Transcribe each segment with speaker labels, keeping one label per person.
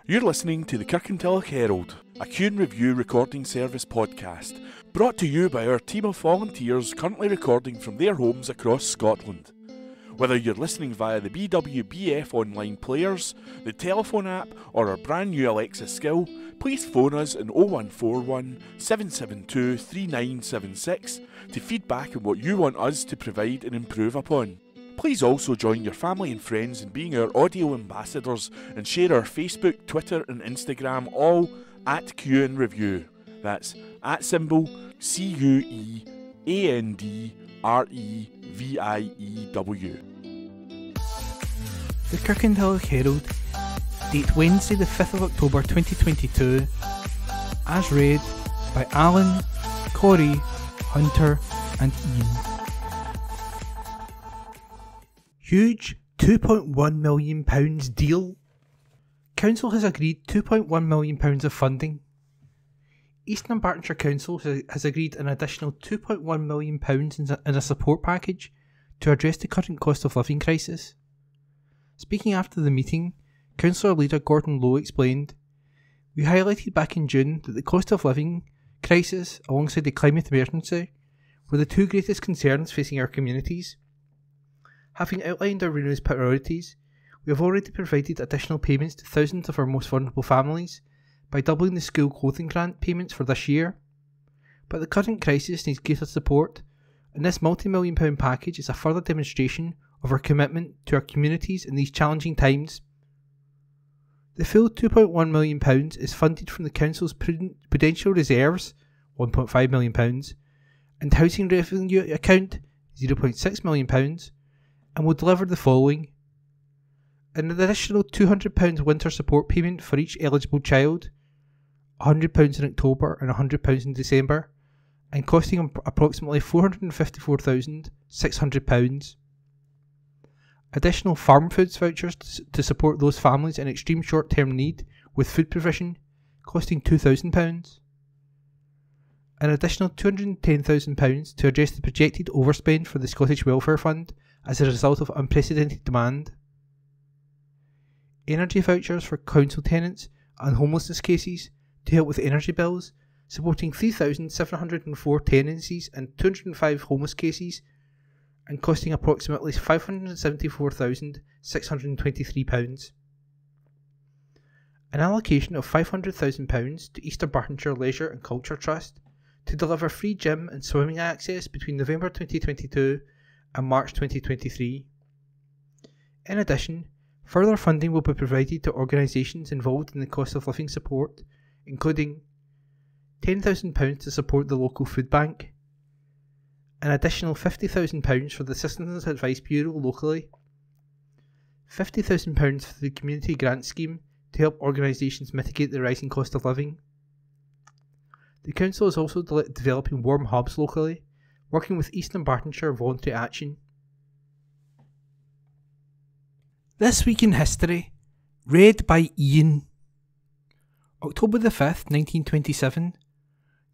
Speaker 1: You're listening to the Kirkintilloch Herald, a Q&A review recording service podcast, brought to you by our team of volunteers currently recording from their homes across Scotland. Whether you're listening via the BWBF online players, the telephone app, or our brand new Alexa skill, please phone us on 0141 772 3976 to feedback on what you want us to provide and improve upon. Please also join your family and friends in being our audio ambassadors and share our Facebook, Twitter and Instagram all at Q&A Review. That's at symbol CUEANDREVIEW.
Speaker 2: The Kirkintilloch Herald, date Wednesday the 5th of October 2022, as read by Alan, Corey, Hunter and Ian. Huge £2.1 million deal. Council has agreed £2.1 million of funding. East Dunbartonshire Council has agreed an additional £2.1 million in a support package to address the current cost of living crisis. Speaking after the meeting, Councillor Leader Gordon Lowe explained, "We highlighted back in June that the cost of living crisis alongside the climate emergency were the two greatest concerns facing our communities. Having outlined our renewed priorities, we have already provided additional payments to thousands of our most vulnerable families by doubling the school clothing grant payments for this year. But the current crisis needs greater support, and this multi-million pound package is a further demonstration of our commitment to our communities in these challenging times. The full £2.1 million is funded from the Council's Prudential Reserves, £1.5 million, and Housing Revenue Account, £0.6 million, and will deliver the following: an additional £200 winter support payment for each eligible child, £100 in October and £100 in December, and costing approximately £454,600. Additional farm foods vouchers to support those families in extreme short-term need with food provision, costing £2,000. An additional £210,000 to address the projected overspend for the Scottish Welfare Fund as a result of unprecedented demand. Energy vouchers for council tenants and homelessness cases to help with energy bills, supporting 3,704 tenancies and 205 homeless cases, and costing approximately £574,623. An allocation of £500,000 to East Dunbartonshire Leisure and Culture Trust to deliver free gym and swimming access between November 2022 and March 2023. In addition, further funding will be provided to organisations involved in the cost of living support, including £10,000 to support the local food bank, an additional £50,000 for the Citizens Advice Bureau locally, £50,000 for the Community Grant Scheme to help organisations mitigate the rising cost of living. The Council is also developing warm hubs locally, working with East Dunbartonshire Voluntary Action. This Week in History, read by Ian. October the 5th, 1927,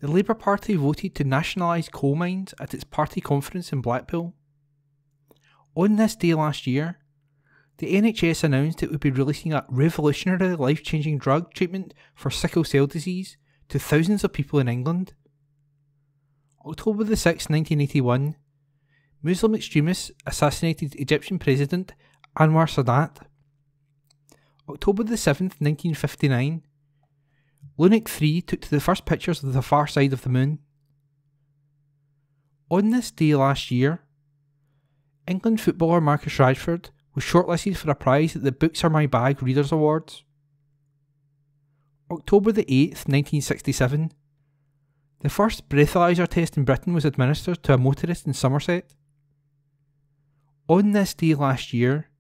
Speaker 2: the Labour Party voted to nationalise coal mines at its party conference in Blackpool. On this day last year, the NHS announced it would be releasing a revolutionary life-changing drug treatment for sickle cell disease to thousands of people in England. October the 6th, 1981, Muslim extremists assassinated Egyptian President Anwar Sadat. October the 7th, 1959, Lunac 3 took to the first pictures of the far side of the moon. On this day last year, England footballer Marcus Rashford was shortlisted for a prize at the Books Are My Bag Readers' Awards. October the 8th, 1967, the first breathalyser test in Britain was administered to a motorist in Somerset. On this day last year,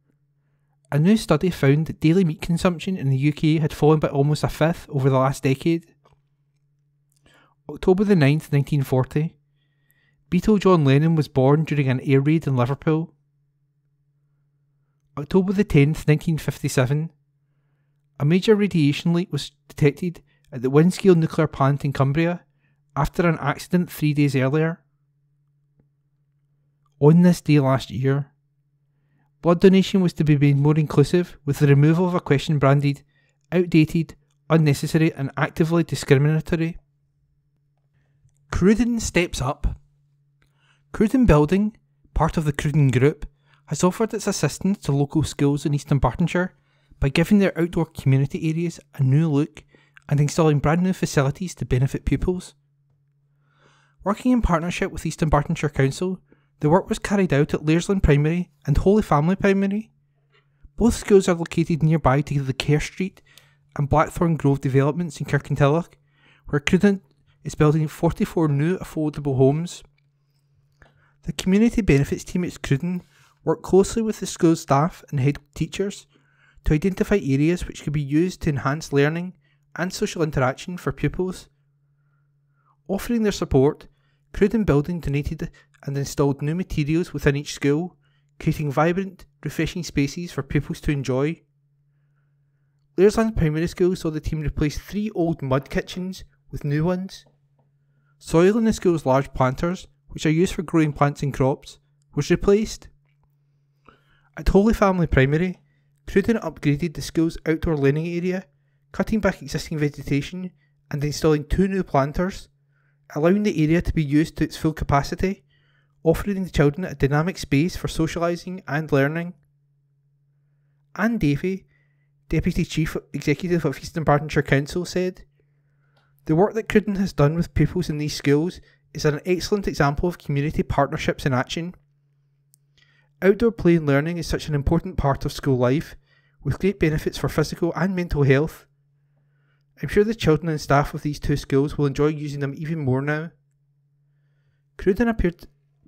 Speaker 2: a new study found that daily meat consumption in the UK had fallen by almost a fifth over the last decade. October the 9th, 1940, Beatle John Lennon was born during an air raid in Liverpool. October the 10th, 1957, a major radiation leak was detected at the Windscale nuclear plant in Cumbria after an accident 3 days earlier. On this day last year, blood donation was to be made more inclusive with the removal of a question branded outdated, unnecessary and actively discriminatory. Cruden steps up. Cruden Building, part of the Cruden Group, has offered its assistance to local schools in Eastern Bartonshire by giving their outdoor community areas a new look and installing brand new facilities to benefit pupils. Working in partnership with Eastern Bartonshire Council, the work was carried out at Laresland Primary and Holy Family Primary. Both schools are located nearby to the Kerr Street and Blackthorn Grove developments in Kirkintilloch, where Cruden is building 44 new affordable homes. The community benefits team at Cruden work closely with the school staff and head teachers to identify areas which could be used to enhance learning and social interaction for pupils. Offering their support, Cruden Building donated and installed new materials within each school, creating vibrant, refreshing spaces for pupils to enjoy. Laresland Primary School saw the team replace 3 old mud kitchens with new ones. Soil in the school's large planters, which are used for growing plants and crops, was replaced. At Holy Family Primary, Cruden upgraded the school's outdoor learning area, cutting back existing vegetation and installing 2 new planters, allowing the area to be used to its full capacity, offering the children a dynamic space for socialising and learning. Anne Davey, Deputy Chief Executive of Eastern Bartonshire Council, said, "The work that Cruden has done with pupils in these schools is an excellent example of community partnerships in action. Outdoor play and learning is such an important part of school life, with great benefits for physical and mental health. I'm sure the children and staff of these 2 schools will enjoy using them even more now." Cruden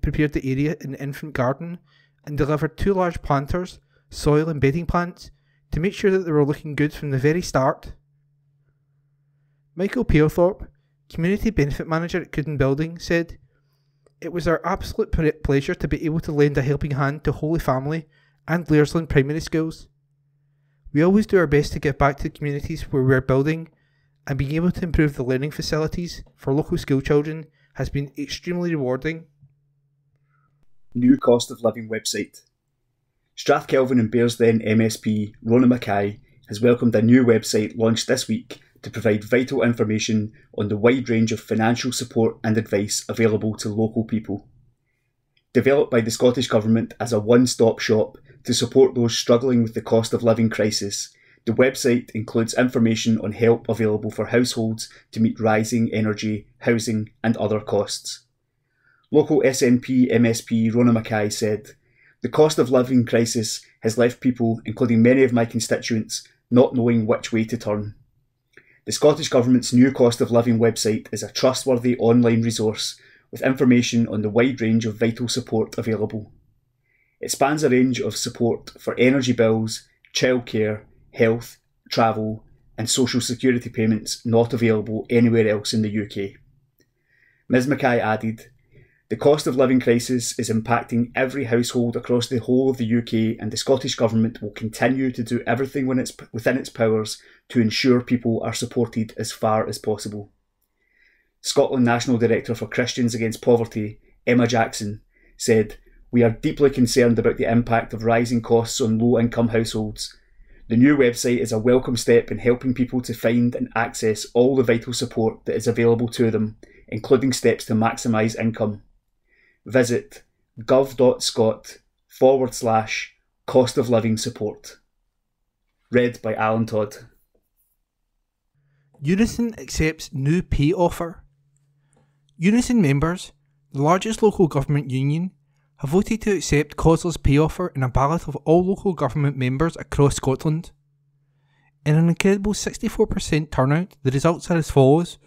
Speaker 2: prepared the area in the infant garden and delivered 2 large planters, soil and bedding plants to make sure that they were looking good from the very start. Michael Palethorpe, Community Benefit Manager at Cruden Building, said, "It was our absolute pleasure to be able to lend a helping hand to Holy Family and Laresland Primary Schools. We always do our best to give back to the communities where we are building, and being able to improve the learning facilities for local school children has been extremely rewarding."
Speaker 3: New cost of living website. Strathkelvin and Bearsden MSP Rona Mackay has welcomed a new website launched this week to provide vital information on the wide range of financial support and advice available to local people. Developed by the Scottish Government as a one-stop shop to support those struggling with the cost of living crisis, the website includes information on help available for households to meet rising energy, housing and other costs. Local SNP MSP Rona Mackay said, "The cost of living crisis has left people, including many of my constituents, not knowing which way to turn. The Scottish Government's new cost of living website is a trustworthy online resource with information on the wide range of vital support available. It spans a range of support for energy bills, childcare, health, travel and social security payments not available anywhere else in the UK." Ms Mackay added, "The cost of living crisis is impacting every household across the whole of the UK, and the Scottish Government will continue to do everything within its powers to ensure people are supported as far as possible." Scotland National Director for Christians Against Poverty, Emma Jackson, said, "We are deeply concerned about the impact of rising costs on low-income households. The new website is a welcome step in helping people to find and access all the vital support that is available to them, including steps to maximise income. Visit gov.scot/cost of living support." Read by Alan Todd.
Speaker 2: Unison accepts new pay offer. Unison members, the largest local government union, have voted to accept COSLA's pay offer in a ballot of all local government members across Scotland. In an incredible 64% turnout, the results are as follows.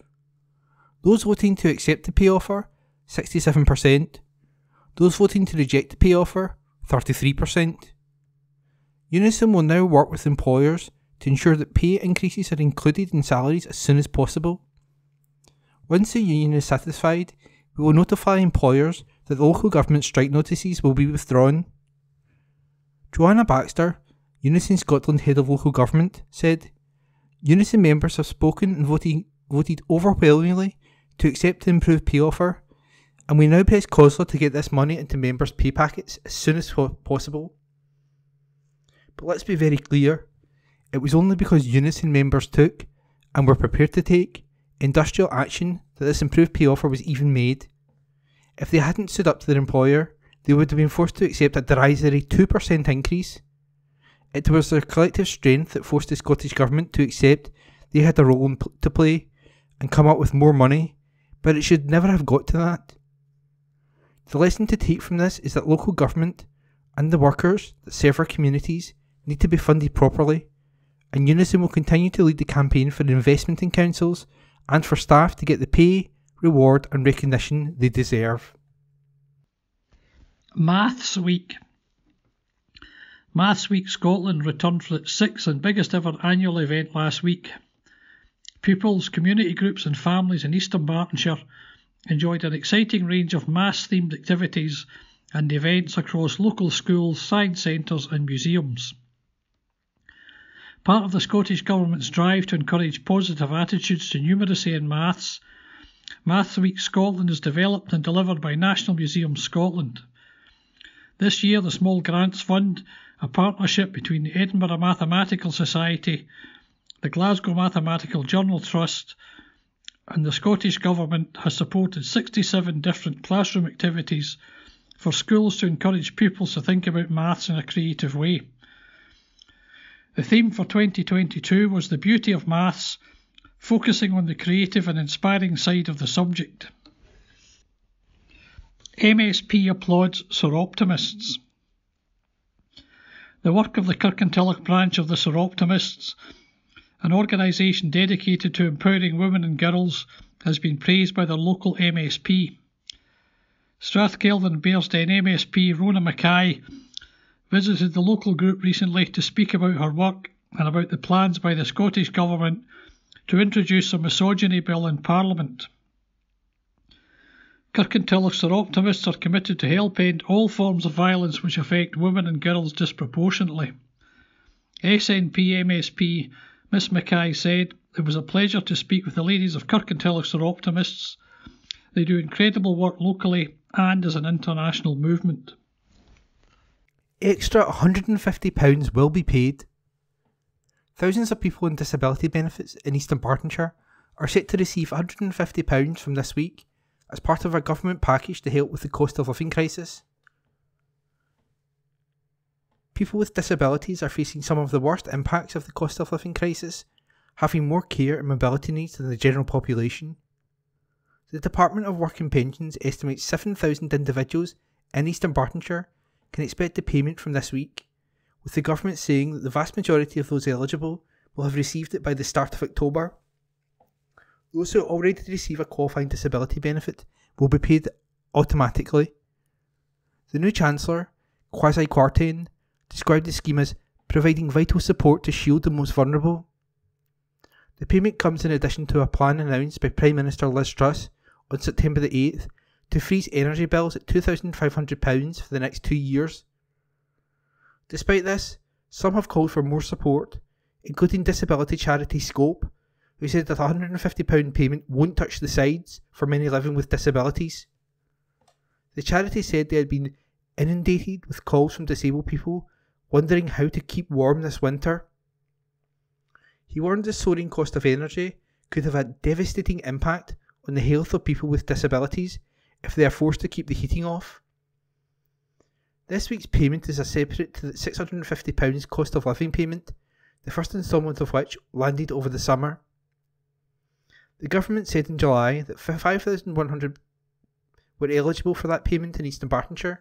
Speaker 2: Those voting to accept the pay offer, 67%. Those voting to reject the pay offer, 33%. Unison will now work with employers to ensure that pay increases are included in salaries as soon as possible. Once the union is satisfied, we will notify employers that the local government strike notices will be withdrawn. Joanna Baxter, Unison Scotland Head of Local Government, said, "Unison members have spoken and voted overwhelmingly to accept the improved pay offer, and we now press COSLA to get this money into members' pay packets as soon as possible. But let's be very clear, It was only because Unison members took, and were prepared to take, industrial action that this improved pay offer was even made. If they hadn't stood up to their employer, they would have been forced to accept a derisory 2% increase. It was their collective strength that forced the Scottish Government to accept they had a role to play and come up with more money, but it should never have got to that. The lesson to take from this is that local government and the workers that serve our communities need to be funded properly, and Unison will continue to lead the campaign for investment in councils and for staff to get the pay, reward and recognition they deserve.
Speaker 4: Maths Week. Maths Week Scotland returned for its 6th and biggest ever annual event last week. Pupils, community groups and families in Eastern Bartonshire enjoyed an exciting range of maths-themed activities and events across local schools, science centres and museums. Part of the Scottish Government's drive to encourage positive attitudes to numeracy and maths, Maths Week Scotland is developed and delivered by National Museums Scotland. This year the Small Grants Fund, a partnership between the Edinburgh Mathematical Society, the Glasgow Mathematical Journal Trust and the Scottish Government, has supported 67 different classroom activities for schools to encourage pupils to think about maths in a creative way. The theme for 2022 was the beauty of maths, focusing on the creative and inspiring side of the subject. MSP applauds Soroptimists. The work of the Kirkintilloch branch of the Soroptimists, an organisation dedicated to empowering women and girls, has been praised by their local MSP. Strathkelvin Bearsden MSP Rona Mackay visited the local group recently to speak about her work and about the plans by the Scottish Government to introduce a misogyny bill in Parliament. Kirkintilloch Soroptimists are committed to help end all forms of violence which affect women and girls disproportionately. SNP MSP Miss Mackay said, "It was a pleasure to speak with the ladies of Kirkintilloch Soroptimists. They do incredible work locally and as an international movement."
Speaker 2: Extra £150 will be paid. Thousands of people on disability benefits in Eastern Bartonshire are set to receive £150 from this week as part of a government package to help with the cost of living crisis. People with disabilities are facing some of the worst impacts of the cost of living crisis, having more care and mobility needs than the general population. The Department of Work and Pensions estimates 7,000 individuals in Eastern Bartonshire can expect a payment from this week, with the government saying that the vast majority of those eligible will have received it by the start of October. Those who already receive a qualifying disability benefit will be paid automatically. The new Chancellor, Kwasi Kwarteng, described the scheme as providing vital support to shield the most vulnerable. The payment comes in addition to a plan announced by Prime Minister Liz Truss on September the 8th to freeze energy bills at £2,500 for the next 2 years. Despite this, some have called for more support, including disability charity Scope, who said that a £150 payment won't touch the sides for many living with disabilities. The charity said they had been inundated with calls from disabled people wondering how to keep warm this winter. He warned the soaring cost of energy could have a devastating impact on the health of people with disabilities if they are forced to keep the heating off. This week's payment is a separate to the £650 cost of living payment, the first instalment of which landed over the summer. The government said in July that 5,100 were eligible for that payment in Eastern Bartonshire,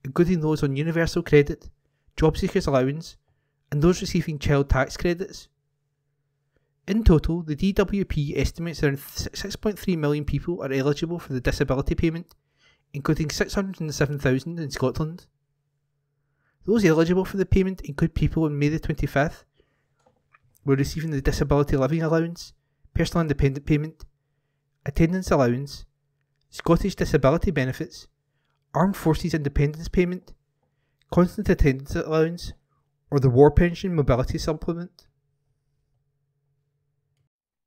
Speaker 2: including those on universal credit, job seekers allowance and those receiving child tax credits. In total, the DWP estimates around 6.3 million people are eligible for the disability payment, including 607,000 in Scotland. Those eligible for the payment include people on May the 25th were receiving the Disability Living Allowance, Personal Independent Payment, Attendance Allowance, Scottish Disability Benefits, Armed Forces Independence Payment, Constant Attendance Allowance, or the War Pension Mobility Supplement.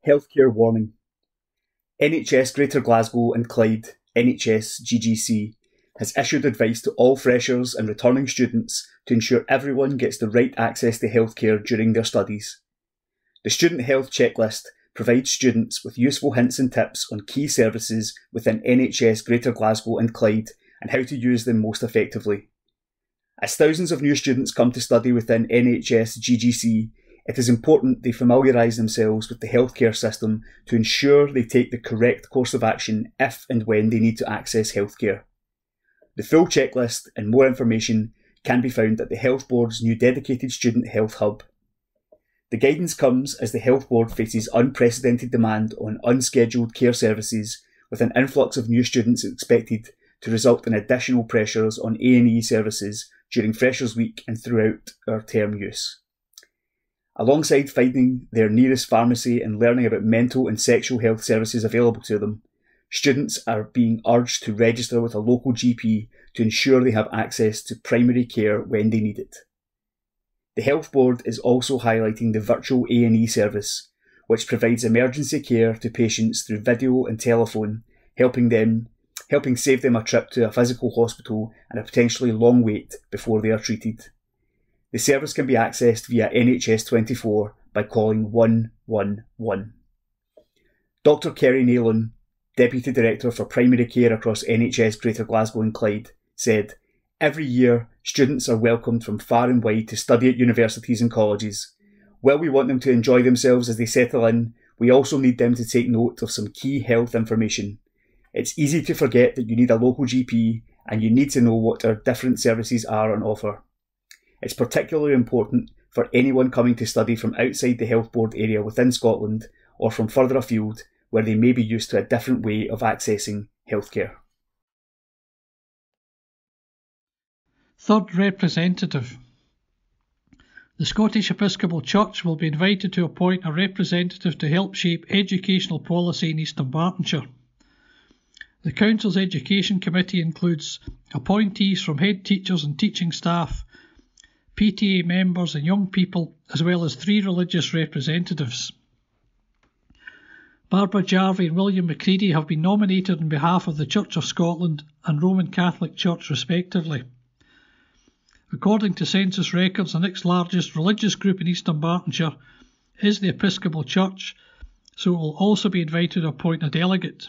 Speaker 3: Healthcare warning. NHS Greater Glasgow and Clyde, NHS GGC, has issued advice to all freshers and returning students to ensure everyone gets the right access to healthcare during their studies. The Student Health Checklist provides students with useful hints and tips on key services within NHS Greater Glasgow and Clyde and how to use them most effectively. As thousands of new students come to study within NHS GGC, it is important they familiarise themselves with the healthcare system to ensure they take the correct course of action if and when they need to access healthcare. The full checklist and more information can be found at the Health Board's new dedicated Student Health Hub. The guidance comes as the Health Board faces unprecedented demand on unscheduled care services, with an influx of new students expected to result in additional pressures on A&E services during Freshers' Week and throughout our term use. Alongside finding their nearest pharmacy and learning about mental and sexual health services available to them, students are being urged to register with a local GP to ensure they have access to primary care when they need it. The Health Board is also highlighting the virtual A&E service, which provides emergency care to patients through video and telephone, helping save them a trip to a physical hospital and a potentially long wait before they are treated. The service can be accessed via NHS 24 by calling 111. Dr Kerry Naylan, Deputy Director for Primary Care across NHS Greater Glasgow and Clyde, said, "Every year, students are welcomed from far and wide to study at universities and colleges. While we want them to enjoy themselves as they settle in, we also need them to take note of some key health information. It's easy to forget that you need a local GP and you need to know what our different services are on offer. It's particularly important for anyone coming to study from outside the Health Board area within Scotland or from further afield where they may be used to a different way of accessing healthcare."
Speaker 4: Third representative. The Scottish Episcopal Church will be invited to appoint a representative to help shape educational policy in East Dunbartonshire. The Council's Education Committee includes appointees from head teachers and teaching staff, PTA members and young people, as well as 3 religious representatives. Barbara Jarvie and William McCready have been nominated on behalf of the Church of Scotland and Roman Catholic Church respectively. According to census records, the next largest religious group in East Dunbartonshire is the Episcopal Church, so it will also be invited to appoint a delegate.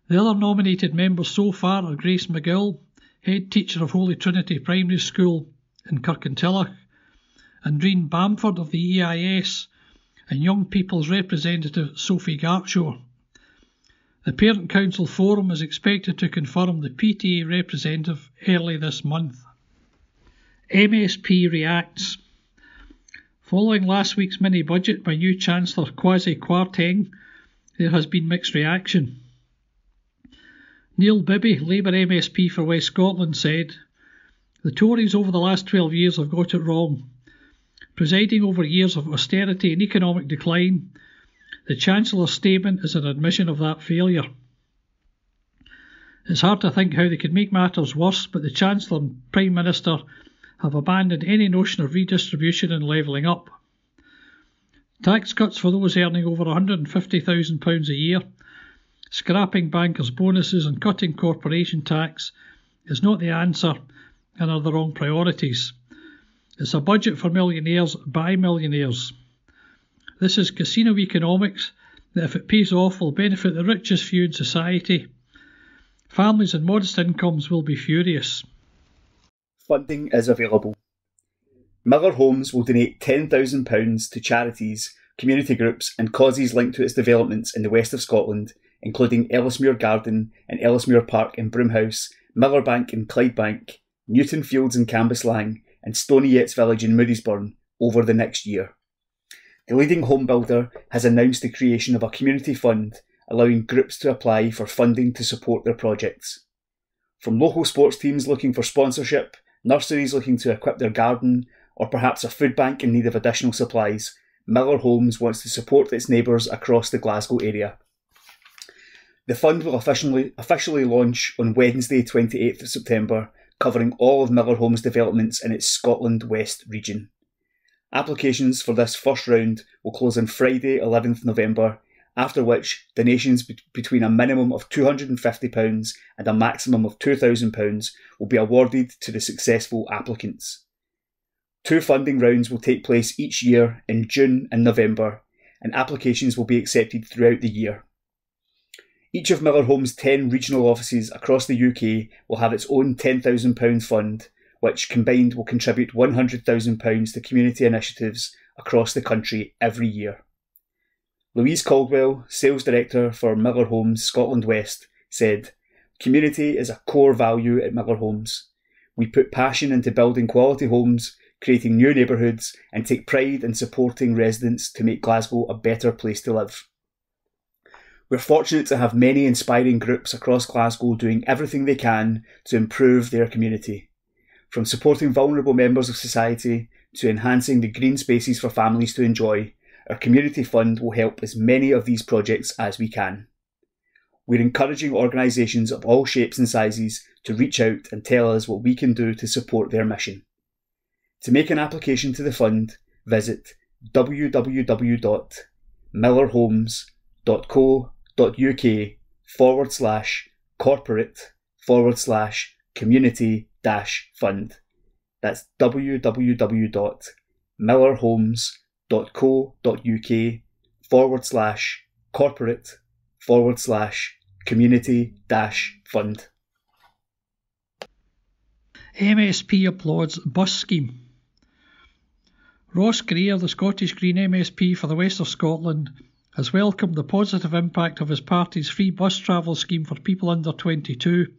Speaker 4: The other nominated members so far are Grace McGill, head teacher of Holy Trinity Primary School in Kirkintilloch, and Dreen Bamford of the EIS, and Young People's representative Sophie Gartshaw. The Parent Council Forum is expected to confirm the PTA representative early this month. MSP reacts. Following last week's mini-budget by new Chancellor Kwasi Kwarteng, there has been mixed reaction. Neil Bibby, Labour MSP for West Scotland, said, "The Tories over the last 12 years have got it wrong. Presiding over years of austerity and economic decline, the Chancellor's statement is an admission of that failure. It's hard to think how they could make matters worse, but the Chancellor and Prime Minister have abandoned any notion of redistribution and levelling up. Tax cuts for those earning over £150,000 a year, scrapping bankers' bonuses and cutting corporation tax is not the answer and are the wrong priorities. It's a budget for millionaires by millionaires. This is casino economics that, if it pays off, will benefit the richest few in society. Families and modest incomes will be furious."
Speaker 3: Funding is available. Miller Homes will donate £10,000 to charities, community groups and causes linked to its developments in the west of Scotland, including Ellesmere Garden and Ellesmere Park in Broomhouse, Millerbank and Clydebank, Newton Fields in Cambuslang and Stony Yetts Village in Moodiesburn over the next year. The leading home builder has announced the creation of a community fund, allowing groups to apply for funding to support their projects. From local sports teams looking for sponsorship, nurseries looking to equip their garden, or perhaps a food bank in need of additional supplies, Miller Homes wants to support its neighbours across the Glasgow area. The fund will officially launch on Wednesday 28th of September, covering all of Miller Homes developments in its Scotland West region. Applications for this first round will close on Friday 11th November, after which donations between a minimum of £250 and a maximum of £2,000 will be awarded to the successful applicants. 2 funding rounds will take place each year in June and November, and applications will be accepted throughout the year. Each of Miller Homes' 10 regional offices across the UK will have its own £10,000 fund, which combined will contribute £100,000 to community initiatives across the country every year. Louise Caldwell, Sales Director for Miller Homes Scotland West, said, "Community is a core value at Miller Homes. We put passion into building quality homes, creating new neighbourhoods, and take pride in supporting residents to make Glasgow a better place to live. We're fortunate to have many inspiring groups across Glasgow doing everything they can to improve their community. From supporting vulnerable members of society to enhancing the green spaces for families to enjoy, our community fund will help as many of these projects as we can. We're encouraging organisations of all shapes and sizes to reach out and tell us what we can do to support their mission. To make an application to the fund, visit www.millerhomes.co.uk/corporate/community-fund. That's www.millerhomes.co.uk/corporate/community-fund.
Speaker 4: MSP applauds bus scheme. Ross Greer, the Scottish Green MSP for the West of Scotland, has welcomed the positive impact of his party's free bus travel scheme for people under 22,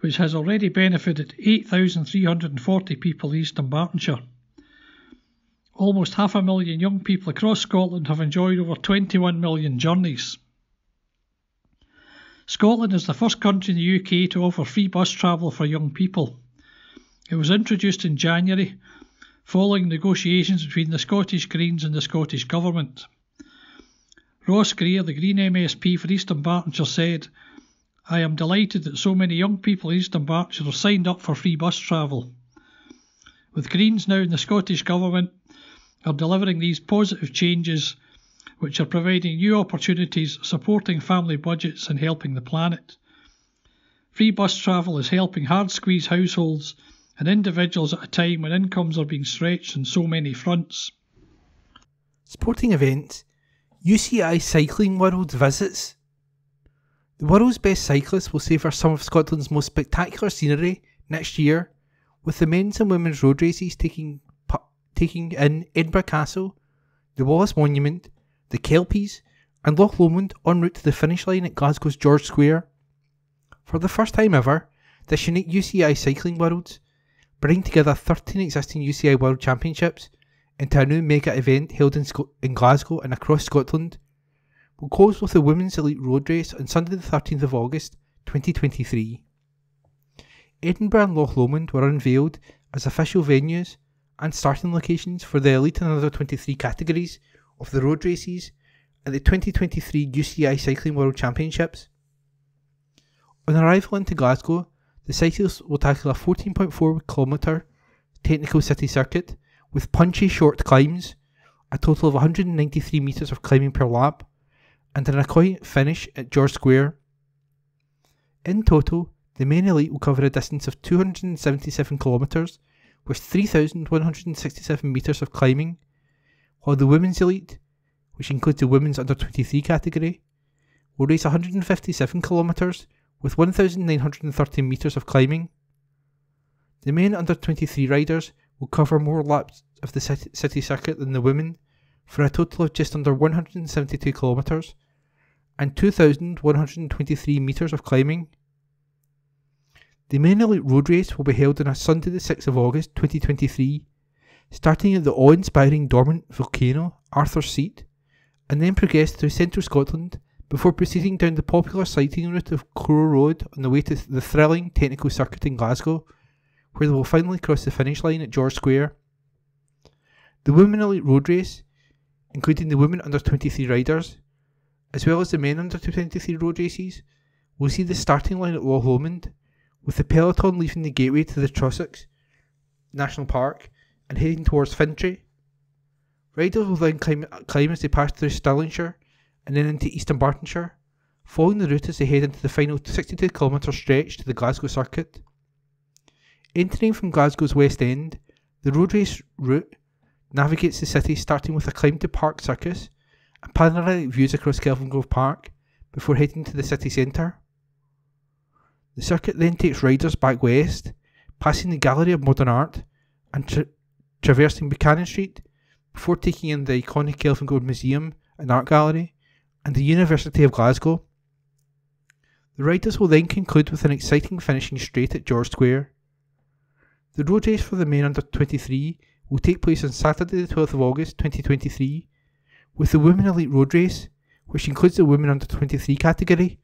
Speaker 4: which has already benefited 8,340 people in East Dunbartonshire. Almost 500,000 young people across Scotland have enjoyed over 21 million journeys. Scotland is the first country in the UK to offer free bus travel for young people. It was introduced in January, following negotiations between the Scottish Greens and the Scottish Government. Ross Greer, the Green MSP for East Dunbartonshire, said, "I am delighted that so many young people in East Dunbartonshire have signed up for free bus travel. With Greens now in the Scottish Government are delivering these positive changes which are providing new opportunities, supporting family budgets and helping the planet. Free bus travel is helping hard-squeezed households and individuals at a time when incomes are being stretched on so many fronts."
Speaker 2: Sporting events. UCI Cycling World visits. The world's best cyclists will savour some of Scotland's most spectacular scenery next year, with the men's and women's road races taking in Edinburgh Castle, the Wallace Monument, the Kelpies and Loch Lomond en route to the finish line at Glasgow's George Square. For the first time ever, this unique UCI Cycling Worlds, bringing together 13 existing UCI World Championships into a new mega event held in Glasgow and across Scotland, will close with the Women's Elite Road Race on Sunday the 13th of August 2023. Edinburgh and Loch Lomond were unveiled as official venues and starting locations for the Elite and Under 23 categories of the road races at the 2023 UCI Cycling World Championships. On arrival into Glasgow, the cyclists will tackle a 14.4 km technical city circuit with punchy short climbs, a total of 193 metres of climbing per lap, and an iconic finish at George Square. In total, the main elite will cover a distance of 277 kilometres with 3,167 metres of climbing, while the women's elite, which includes the women's under 23 category, will race 157 kilometres with 1,930 metres of climbing. The men under 23 riders will cover more laps of the city circuit than the women, for a total of just under 172 kilometres and 2,123 metres of climbing. The main elite road race will be held on a Sunday the 6th of August 2023, starting at the awe-inspiring dormant volcano Arthur's Seat, and then progress through central Scotland before proceeding down the popular cycling route of Crow Road on the way to the thrilling technical circuit in Glasgow, where they will finally cross the finish line at George Square. The Women Elite Road Race, including the women under 23 riders, as well as the men under 23 road races, will see the starting line at Loch Lomond, with the peloton leaving the gateway to the Trossachs National Park and heading towards Fintry. Riders will then climb as they pass through Stirlingshire and then into Eastern Bartonshire, following the route as they head into the final 62km stretch to the Glasgow circuit. Entering from Glasgow's West End, the road race route navigates the city starting with a climb to Park Circus and panoramic views across Kelvingrove Park before heading to the city centre. The circuit then takes riders back west, passing the Gallery of Modern Art and traversing Buchanan Street before taking in the iconic Kelvingrove Museum and Art Gallery and the University of Glasgow. The riders will then conclude with an exciting finishing straight at George Square. The road race for the men under 23 will take place on Saturday the 12th of August 2023, with the Women Elite Road Race, which includes the Women under 23 category,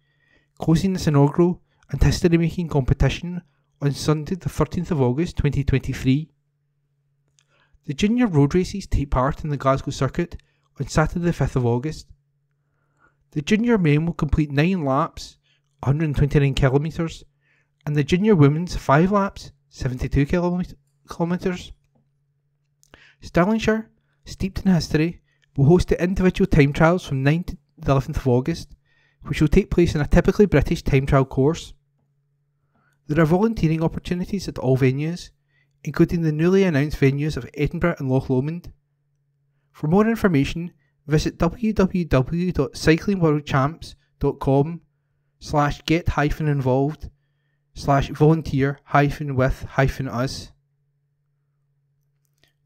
Speaker 2: closing this inaugural and history-making competition on Sunday the 13th of August 2023. The junior road races take part in the Glasgow circuit on Saturday the 5th of August. The junior men will complete 9 laps, 129 kilometres, and the junior women's 5 laps, 72 kilometres. Stirlingshire, steeped in history, will host the individual time trials from 9 to the 11th of August, which will take place in a typically British time trial course. There are volunteering opportunities at all venues, including the newly announced venues of Edinburgh and Loch Lomond. For more information, visit www.cyclingworldchamps.com/get-involved/volunteer-with-us.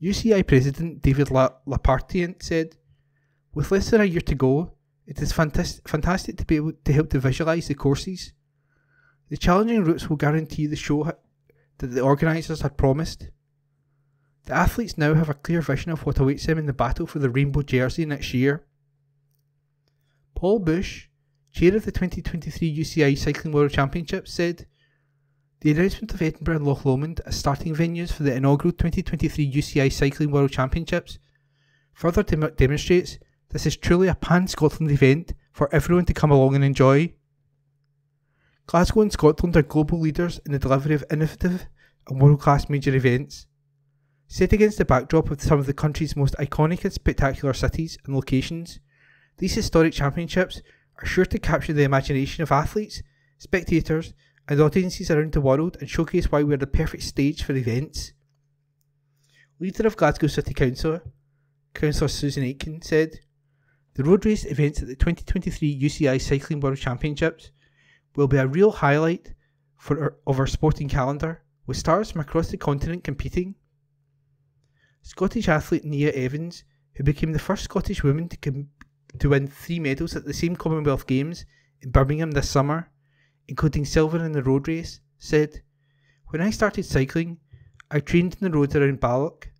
Speaker 2: UCI President David Lapartient said, "With less than a year to go, it is fantastic to be able to help to visualise the courses. The challenging routes will guarantee the show that the organisers had promised. The athletes now have a clear vision of what awaits them in the battle for the rainbow jersey next year." Paul Bush, chair of the 2023 UCI Cycling World Championships, said, "The announcement of Edinburgh and Loch Lomond as starting venues for the inaugural 2023 UCI Cycling World Championships further demonstrates this is truly a pan-Scotland event for everyone to come along and enjoy. Glasgow and Scotland are global leaders in the delivery of innovative and world-class major events. Set against the backdrop of some of the country's most iconic and spectacular cities and locations, these historic championships are sure to capture the imagination of athletes, spectators, and audiences around the world and showcase why we are the perfect stage for events." Leader of Glasgow City Council, Councillor Susan Aitken, said, "The road race events at the 2023 UCI Cycling World Championships will be a real highlight of our sporting calendar, with stars from across the continent competing." Scottish athlete Nia Evans, who became the first Scottish woman to win 3 medals at the same Commonwealth Games in Birmingham this summer, including silver in the road race, said, "When I started cycling, I trained on the roads around Balloch.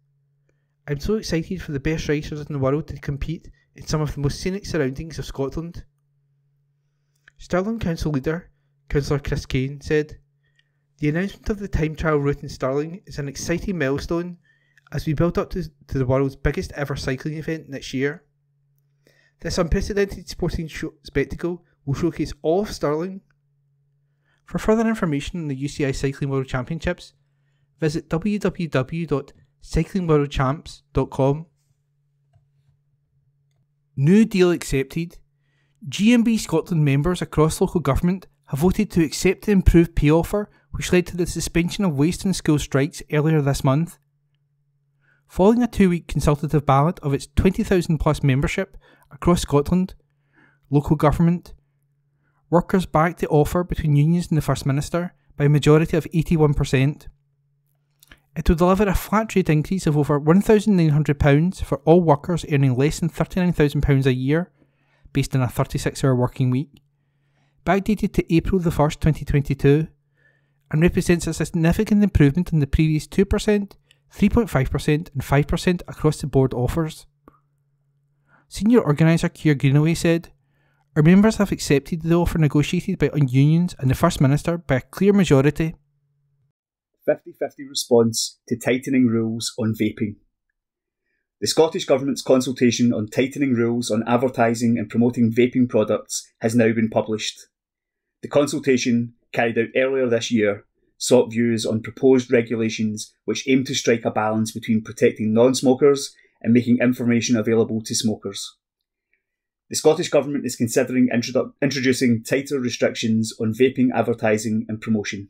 Speaker 2: I'm so excited for the best racers in the world to compete in some of the most scenic surroundings of Scotland." Stirling Council leader, Councillor Chris Kane, said, "The announcement of the time trial route in Stirling is an exciting milestone as we build up to the world's biggest ever cycling event next year. This unprecedented sporting spectacle will showcase all of Stirling." For further information on the UCI Cycling World Championships, visit www.cyclingworldchamps.com. New deal accepted. GMB Scotland members across local government have voted to accept the improved pay offer, which led to the suspension of waste and school strikes earlier this month. Following a 2-week consultative ballot of its 20,000 plus membership across Scotland, local government, workers backed the offer between unions and the First Minister by a majority of 81%. It will deliver a flat rate increase of over £1,900 for all workers earning less than £39,000 a year, based on a 36-hour working week, backdated to April the 1st, 2022, and represents a significant improvement on the previous 2%, 3.5% and 5% across the board offers. Senior organiser Keir Greenaway said, "Our members have accepted the offer negotiated by unions and the First Minister by a clear majority."
Speaker 3: 50-50 response to tightening rules on vaping. The Scottish Government's consultation on tightening rules on advertising and promoting vaping products has now been published. The consultation, carried out earlier this year, sought views on proposed regulations which aim to strike a balance between protecting non-smokers and making information available to smokers. The Scottish Government is considering introducing tighter restrictions on vaping advertising and promotion.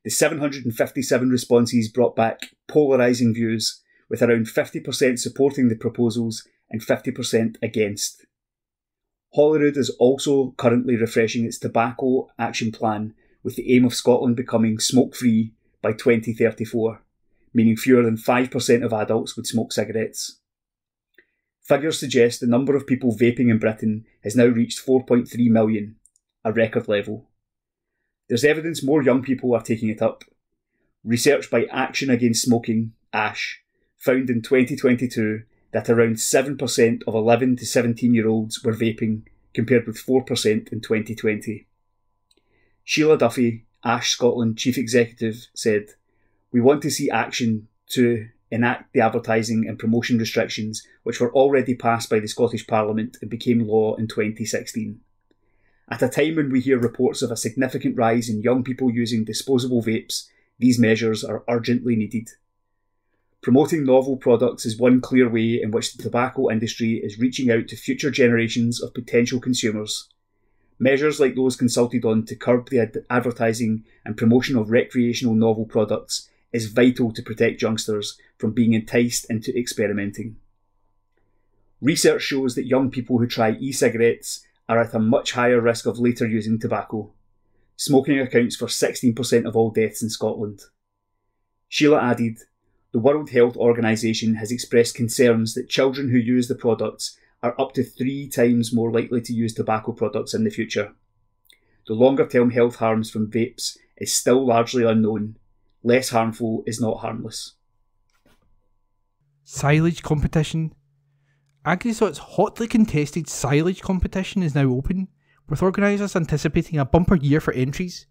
Speaker 3: The 757 responses brought back polarising views, with around 50% supporting the proposals and 50% against. Holyrood is also currently refreshing its tobacco action plan with the aim of Scotland becoming smoke-free by 2034, meaning fewer than 5% of adults would smoke cigarettes. Figures suggest the number of people vaping in Britain has now reached 4.3 million, a record level. There's evidence more young people are taking it up. Research by Action Against Smoking, ASH, found in 2022 that around 7% of 11 to 17-year-olds were vaping, compared with 4% in 2020. Sheila Duffy, ASH Scotland Chief Executive, said, "We want to see action to enact the advertising and promotion restrictions which were already passed by the Scottish Parliament and became law in 2016. At a time when we hear reports of a significant rise in young people using disposable vapes, these measures are urgently needed. Promoting novel products is one clear way in which the tobacco industry is reaching out to future generations of potential consumers. Measures like those consulted on to curb the advertising and promotion of recreational novel products is vital to protect youngsters from being enticed into experimenting. Research shows that young people who try e-cigarettes are at a much higher risk of later using tobacco. Smoking accounts for 16% of all deaths in Scotland." Sheila added, "The World Health Organisation has expressed concerns that children who use the products are up to 3 times more likely to use tobacco products in the future. The longer-term health harms from vapes is still largely unknown. Less harmful is not harmless."
Speaker 2: Silage competition. Agrisott's hotly contested silage competition is now open, with organisers anticipating a bumper year for entries.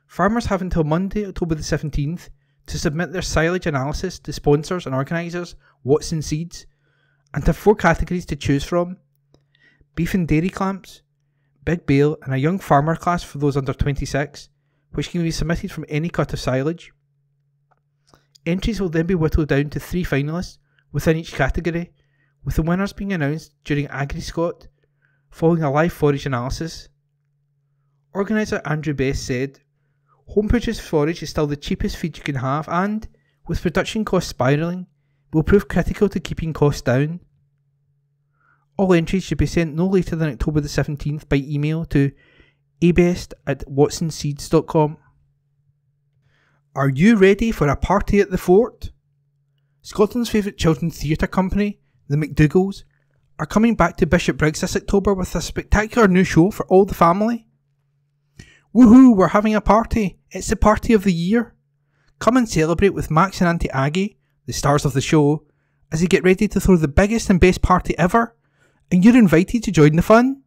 Speaker 2: Farmers have until Monday, October the 17th, to submit their silage analysis to sponsors and organisers Watson Seeds, and have 4 categories to choose from: beef and dairy clamps, big bale, and a young farmer class for those under 26, which can be submitted from any cut of silage. Entries will then be whittled down to 3 finalists within each category, with the winners being announced during AgriScot, following a live forage analysis. Organiser Andrew Best said, "Home produced forage is still the cheapest feed you can have and, with production costs spiralling, will prove critical to keeping costs down." All entries should be sent no later than October the 17th by email to abest@watsonseeds.com. Are you ready for a party at the fort? Scotland's favourite children's theatre company, the McDougalls, are coming back to Bishopbriggs this October with a spectacular new show for all the family. Woohoo, we're having a party! It's the party of the year! Come and celebrate with Max and Auntie Aggie, the stars of the show, as they get ready to throw the biggest and best party ever, and you're invited to join the fun.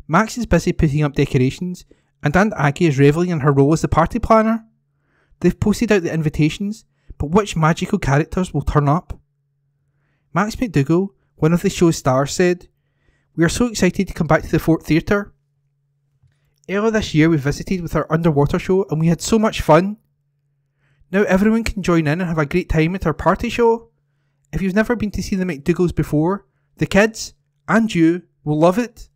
Speaker 2: Max is busy putting up decorations, and Aunt Aggie is revelling in her role as the party planner. They've posted out the invitations, but which magical characters will turn up? Max McDougall, one of the show's stars, said, "We are so excited to come back to the Fort Theatre. Earlier this year we visited with our underwater show and we had so much fun. Now everyone can join in and have a great time at our party show. If you've never been to see the McDougalls before, the kids, and you, will love it.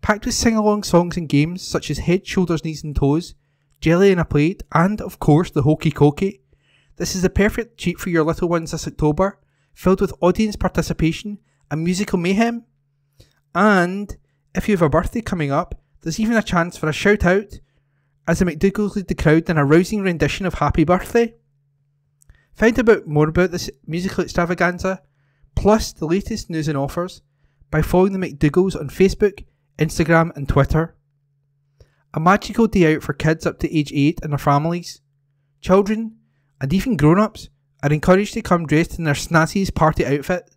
Speaker 2: Packed with sing-along songs and games such as Head, Shoulders, Knees and Toes, Jelly in a Plate, and, of course, the Hokey Cokey. This is the perfect treat for your little ones this October, filled with audience participation and musical mayhem. And, if you have a birthday coming up, there's even a chance for a shout-out, as the McDougalls lead the crowd in a rousing rendition of Happy Birthday. Find out more about this musical extravaganza, plus the latest news and offers, by following the McDougalls on Facebook, Instagram and Twitter. A magical day out for kids up to age 8 and their families. Children, and even grown-ups, are encouraged to come dressed in their snazziest party outfit.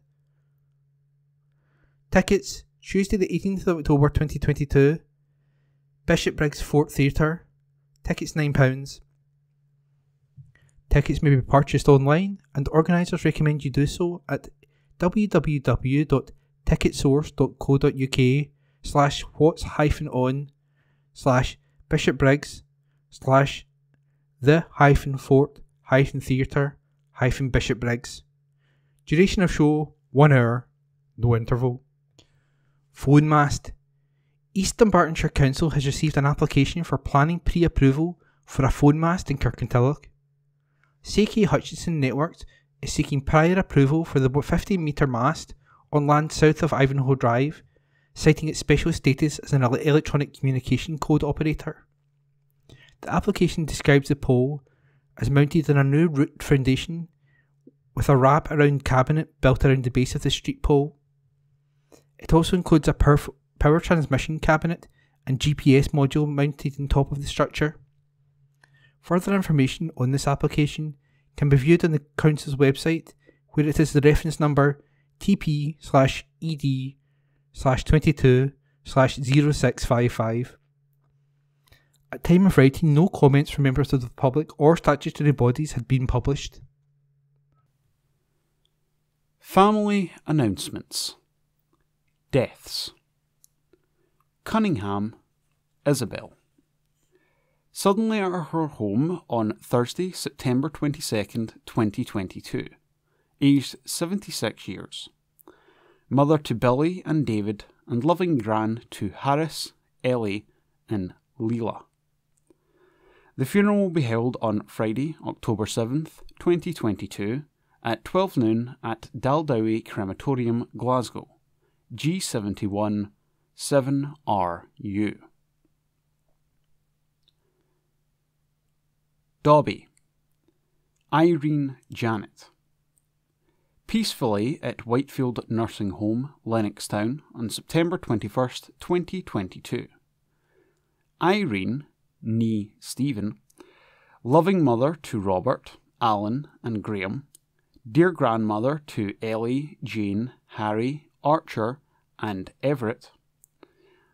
Speaker 2: Tickets, Tuesday the 18th of October 2022. Bishopbriggs Fort Theatre. Tickets £9. Tickets may be purchased online, and organisers recommend you do so at www.ticketsource.co.uk/what's-on/the-fort-theatre-Bishopbriggs. Duration of show 1 hour. no interval. Phone mast. East Dunbartonshire Council has received an application for planning pre-approval for a phone mast in Kirkintilloch. C.K. Hutchinson Networks is seeking prior approval for the 15-metre mast on land south of Ivanhoe Drive, citing its special status as an electronic communication code operator. The application describes the pole as mounted on a new root foundation with a wrap-around cabinet built around the base of the street pole. It also includes a power transmission cabinet and GPS module mounted on top of the structure. Further information on this application can be viewed on the Council's website, where it is the reference number TP/ED/22/0655. At time of writing, no comments from members of the public or statutory bodies had been published.
Speaker 5: Family announcements. Deaths. Cunningham, Isabel. Suddenly at her home on Thursday, September 22nd, 2022, aged 76 years. Mother to Billy and David, and loving gran to Harris, Ellie, and Leela. The funeral will be held on Friday, October 7th, 2022, at 12 noon at Daldowie Crematorium, Glasgow, G71 7RU. Dobby. Irene Janet. Peacefully at Whitefield Nursing Home, Lennoxtown, on September 21st, 2022. Irene, née Stephen, loving mother to Robert, Alan, and Graham, dear grandmother to Ellie, Jane, Harry, Archer, and Everett.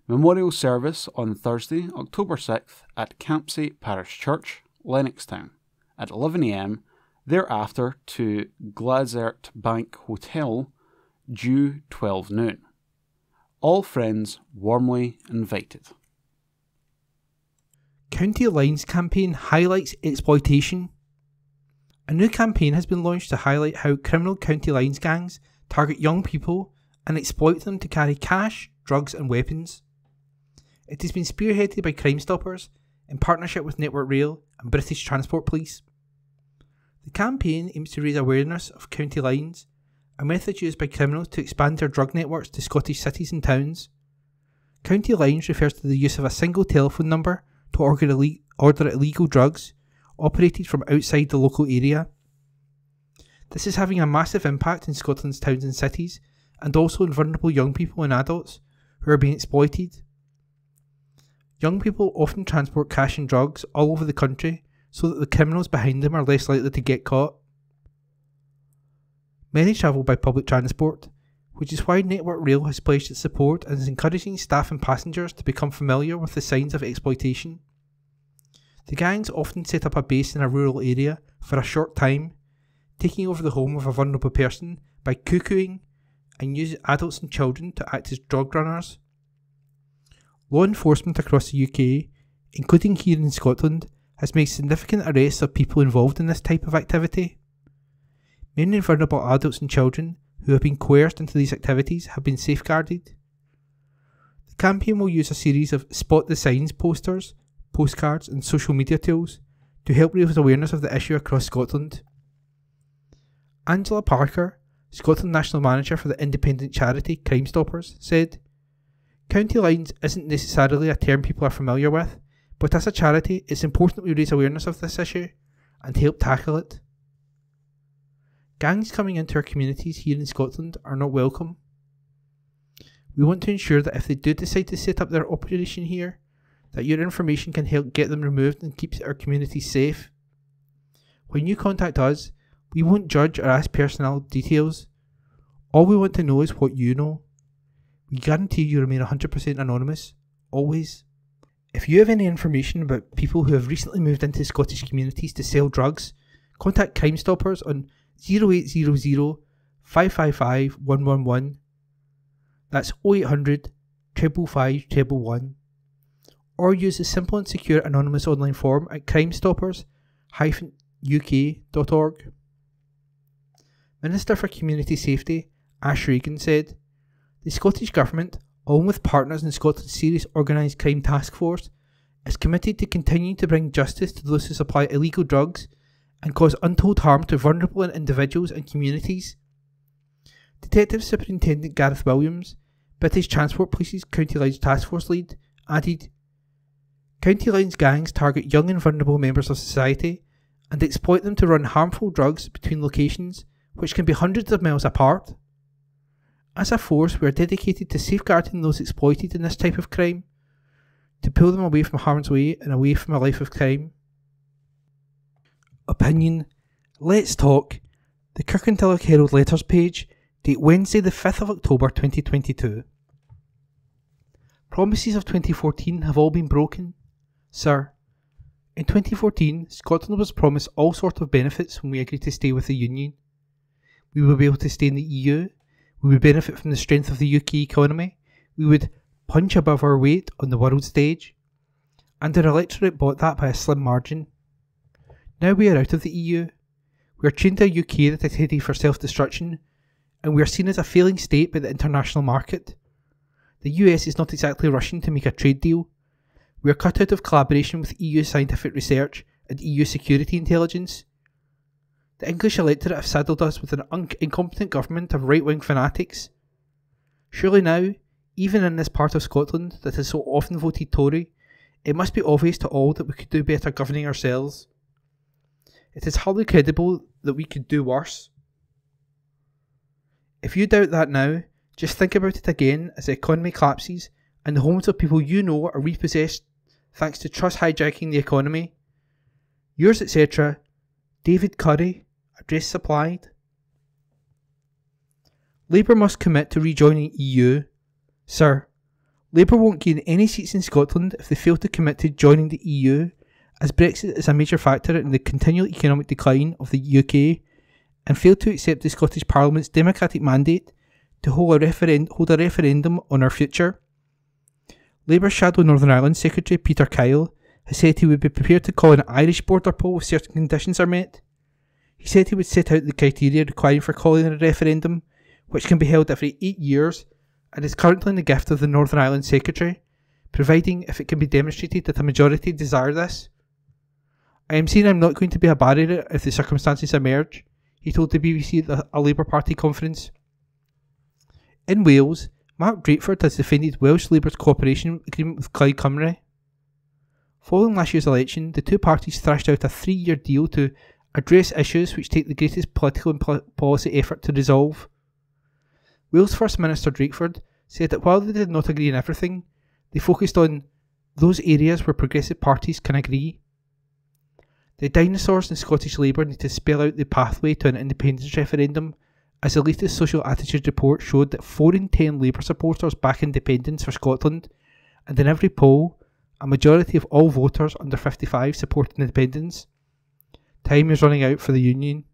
Speaker 5: Memorial service on Thursday, October 6th at Campsie Parish Church, Lennoxtown, at 11 a.m, thereafter to Glazert Bank Hotel, due 12 noon. All friends warmly invited.
Speaker 2: County Lines campaign highlights exploitation. A new campaign has been launched to highlight how criminal county lines gangs target young people and exploit them to carry cash, drugs and weapons. It has been spearheaded by Crime Stoppers in partnership with Network Rail and British Transport Police. The campaign aims to raise awareness of county lines, a method used by criminals to expand their drug networks to Scottish cities and towns. County lines refers to the use of a single telephone number to order illegal drugs operated from outside the local area. This is having a massive impact in Scotland's towns and cities, and also in vulnerable young people and adults who are being exploited. Young people often transport cash and drugs all over the country so that the criminals behind them are less likely to get caught. Many travel by public transport, which is why Network Rail has pledged its support and is encouraging staff and passengers to become familiar with the signs of exploitation. The gangs often set up a base in a rural area for a short time, taking over the home of a vulnerable person by cuckooing and use adults and children to act as drug runners. Law enforcement across the UK, including here in Scotland, has made significant arrests of people involved in this type of activity. Many vulnerable adults and children who have been coerced into these activities have been safeguarded. The campaign will use a series of Spot the Signs posters, postcards and social media tools to help raise awareness of the issue across Scotland. Angela Parker, Scotland National Manager for the independent charity Crime Stoppers, said, "County lines isn't necessarily a term people are familiar with, but as a charity it's important we raise awareness of this issue and help tackle it. Gangs coming into our communities here in Scotland are not welcome. We want to ensure that if they do decide to set up their operation here, that your information can help get them removed and keeps our communities safe. When you contact us, we won't judge or ask personal details. All we want to know is what you know. We guarantee you remain 100% anonymous, always. If you have any information about people who have recently moved into Scottish communities to sell drugs, contact Crime Stoppers on 0800 555 111. That's 0800 555 111. Or use the simple and secure anonymous online form at crimestoppers-uk.org. Minister for Community Safety, Ash Regan, said, The Scottish Government, along with partners in Scotland's Serious Organised Crime Task Force, is committed to continuing to bring justice to those who supply illegal drugs and cause untold harm to vulnerable individuals and communities. Detective Superintendent Gareth Williams, British Transport Police's County Lines Task Force lead, added, "County Lines gangs target young and vulnerable members of society and exploit them to run harmful drugs between locations which can be hundreds of miles apart. As a force, we are dedicated to safeguarding those exploited in this type of crime, to pull them away from harm's way and away from a life of crime." Opinion. Let's talk. The Kirkintilloch Herald Letters page, date Wednesday the 5th of October 2022. Promises of 2014 have all been broken. Sir, in 2014, Scotland was promised all sorts of benefits when we agreed to stay with the Union. We would be able to stay in the EU, we would benefit from the strength of the UK economy, we would punch above our weight on the world stage, and our electorate bought that by a slim margin. Now we are out of the EU, we are chained to a UK that is heading for self-destruction, and we are seen as a failing state by the international market. The US is not exactly rushing to make a trade deal. We are cut out of collaboration with EU scientific research and EU security intelligence. The English electorate have saddled us with an incompetent government of right-wing fanatics. Surely now, even in this part of Scotland that has so often voted Tory, it must be obvious to all that we could do better governing ourselves. It is hardly credible that we could do worse. If you doubt that now, just think about it again as the economy collapses and the homes of people you know are repossessed thanks to trust hijacking the economy. Yours, etc., David Curry, address supplied. Labour must commit to rejoining EU. Sir, Labour won't gain any seats in Scotland if they fail to commit to joining the EU, as Brexit is a major factor in the continual economic decline of the UK, and fail to accept the Scottish Parliament's democratic mandate to hold a referendum on our future. Labour Shadow Northern Ireland Secretary Peter Kyle has said he would be prepared to call an Irish border poll if certain conditions are met. He said he would set out the criteria required for calling a referendum, which can be held every 8 years, and is currently in the gift of the Northern Ireland Secretary, providing if it can be demonstrated that a majority desire this. "I am saying I am not going to be a barrier if the circumstances emerge," he told the BBC at a Labour Party conference. In Wales, Mark Drakeford has defended Welsh Labour's cooperation agreement with Clyde Cymru. Following last year's election, the two parties thrashed out a 3-year deal to address issues which take the greatest political and policy effort to resolve. Wales First Minister Drakeford said that while they did not agree on everything, they focused on those areas where progressive parties can agree. The dinosaurs in Scottish Labour need to spell out the pathway to an independence referendum, as the latest social attitude report showed that 4 in 10 Labour supporters back independence for Scotland, and in every poll, a majority of all voters under 55 support independence. Time is running out for the Union.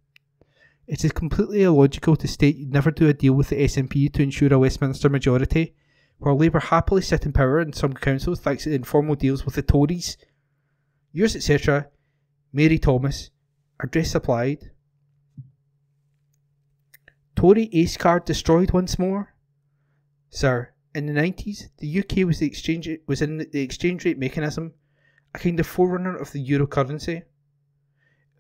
Speaker 2: It is completely illogical to state you'd never do a deal with the SNP to ensure a Westminster majority, while Labour happily sit in power in some councils thanks to the informal deals with the Tories. Yours, etc., Mary Thomas, address supplied. Tory Ace card destroyed once more? Sir, in the 90s, the UK was in the exchange rate mechanism, a kind of forerunner of the euro currency.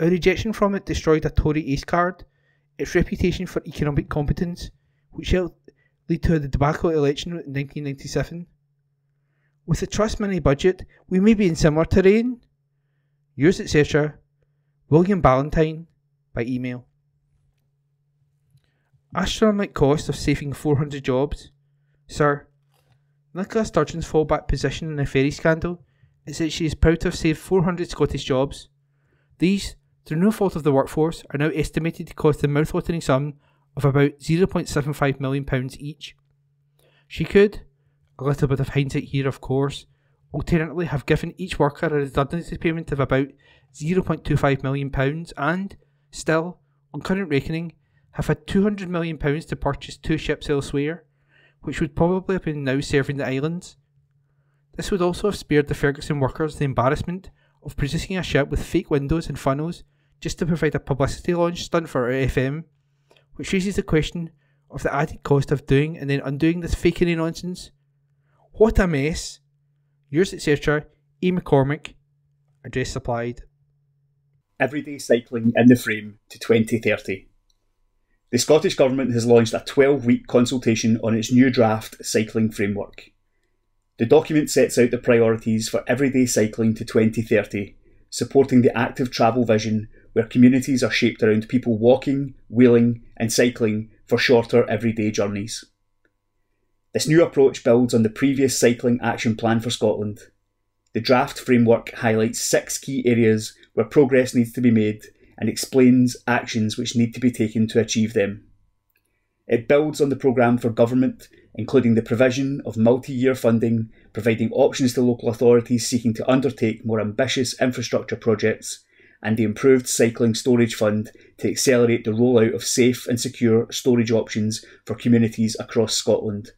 Speaker 2: Our rejection from it destroyed a Tory Ace card, its reputation for economic competence, which helped lead to the debacle election in 1997. With the Trust mini budget, we may be in similar terrain. Yours, etc., William Ballantyne, by email. Astronomical cost of saving 400 jobs. Sir, Nicola Sturgeon's fallback position in the ferry scandal is that she is proud to have saved 400 Scottish jobs. These, through no fault of the workforce, are now estimated to cost the mouth-watering sum of about £0.75 million each. She could, a little bit of hindsight here of course, alternately have given each worker a redundancy payment of about £0.25 million and, still, on current reckoning, have had £200 million to purchase 2 ships elsewhere, which would probably have been now serving the islands. This would also have spared the Ferguson workers the embarrassment of producing a ship with fake windows and funnels just to provide a publicity launch stunt for our FM, which raises the question of the added cost of doing and then undoing this fakery nonsense. What a mess. Yours, etc. E. McCormick. Address supplied.
Speaker 3: Everyday cycling in the frame to 2030. The Scottish Government has launched a 12-week consultation on its new draft cycling framework. The document sets out the priorities for everyday cycling to 2030, supporting the active travel vision where communities are shaped around people walking, wheeling and cycling for shorter everyday journeys. This new approach builds on the previous Cycling Action Plan for Scotland. The draft framework highlights 6 key areas where progress needs to be made and explains actions which need to be taken to achieve them. It builds on the programme for government, including the provision of multi-year funding, providing options to local authorities seeking to undertake more ambitious infrastructure projects, and the improved cycling storage fund to accelerate the rollout of safe and secure storage options for communities across Scotland,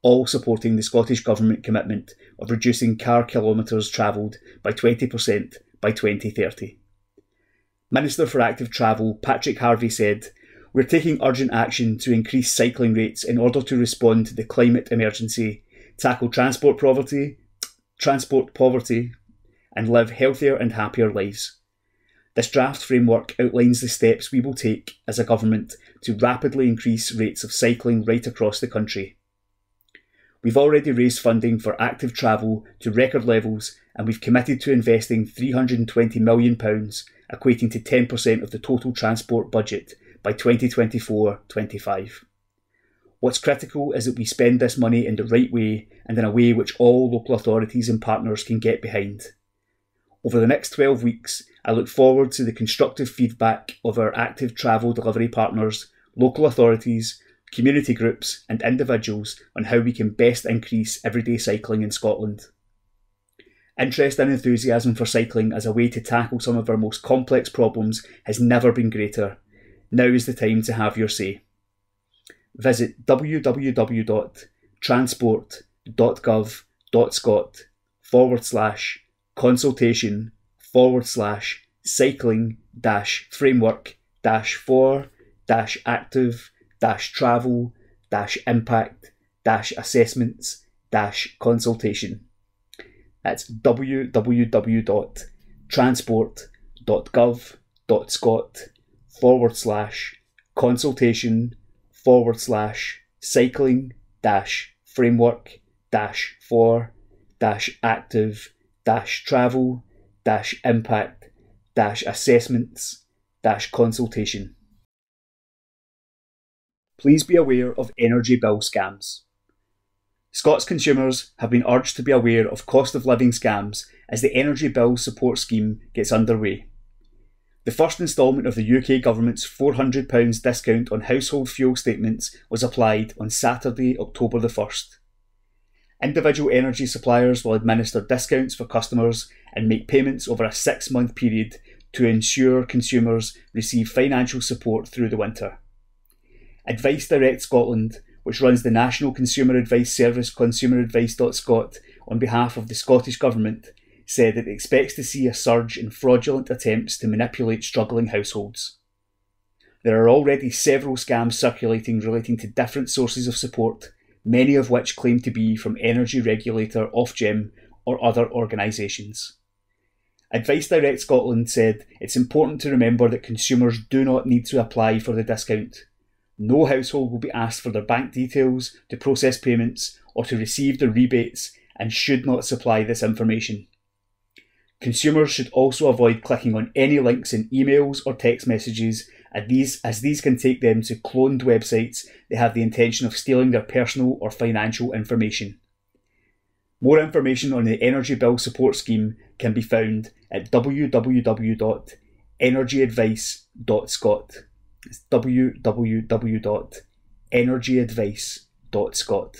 Speaker 3: all supporting the Scottish Government commitment of reducing car kilometres travelled by 20% by 2030. Minister for Active Travel Patrick Harvey said, "We're taking urgent action to increase cycling rates in order to respond to the climate emergency, tackle transport poverty, and live healthier and happier lives." This draft framework outlines the steps we will take as a government to rapidly increase rates of cycling right across the country. We've already raised funding for active travel to record levels, and we've committed to investing £320 million, equating to 10% of the total transport budget by 2024-25. What's critical is that we spend this money in the right way and in a way which all local authorities and partners can get behind. Over the next 12 weeks, I look forward to the constructive feedback of our active travel delivery partners, local authorities, community groups and individuals on how we can best increase everyday cycling in Scotland. Interest and enthusiasm for cycling as a way to tackle some of our most complex problems has never been greater. Now is the time to have your say. Visit www.transport.gov.scot/cycling-for-cycling-for-impact-assessments-consultation. That's www.transport.gov.scot/cycling-for-cycling-for-impact-assessments-consultation. Please be aware of energy bill scams. Scots consumers have been urged to be aware of cost of living scams as the Energy Bill Support Scheme gets underway. The first instalment of the UK Government's £400 discount on household fuel statements was applied on Saturday, October the 1st. Individual energy suppliers will administer discounts for customers and make payments over a 6-month period to ensure consumers receive financial support through the winter. Advice Direct Scotland, which runs the national consumer advice service consumeradvice.scot on behalf of the Scottish Government, said it expects to see a surge in fraudulent attempts to manipulate struggling households. There are already several scams circulating relating to different sources of support, many of which claim to be from energy regulator Ofgem or other organisations. Advice Direct Scotland said it's important to remember that consumers do not need to apply for the discount. No household will be asked for their bank details to process payments or to receive the rebates and should not supply this information. Consumers should also avoid clicking on any links in emails or text messages as these can take them to cloned websites that have the intention of stealing their personal or financial information. More information on the Energy Bill Support Scheme can be found at www.energyadvice.scot. It's www.energyadvice.scot.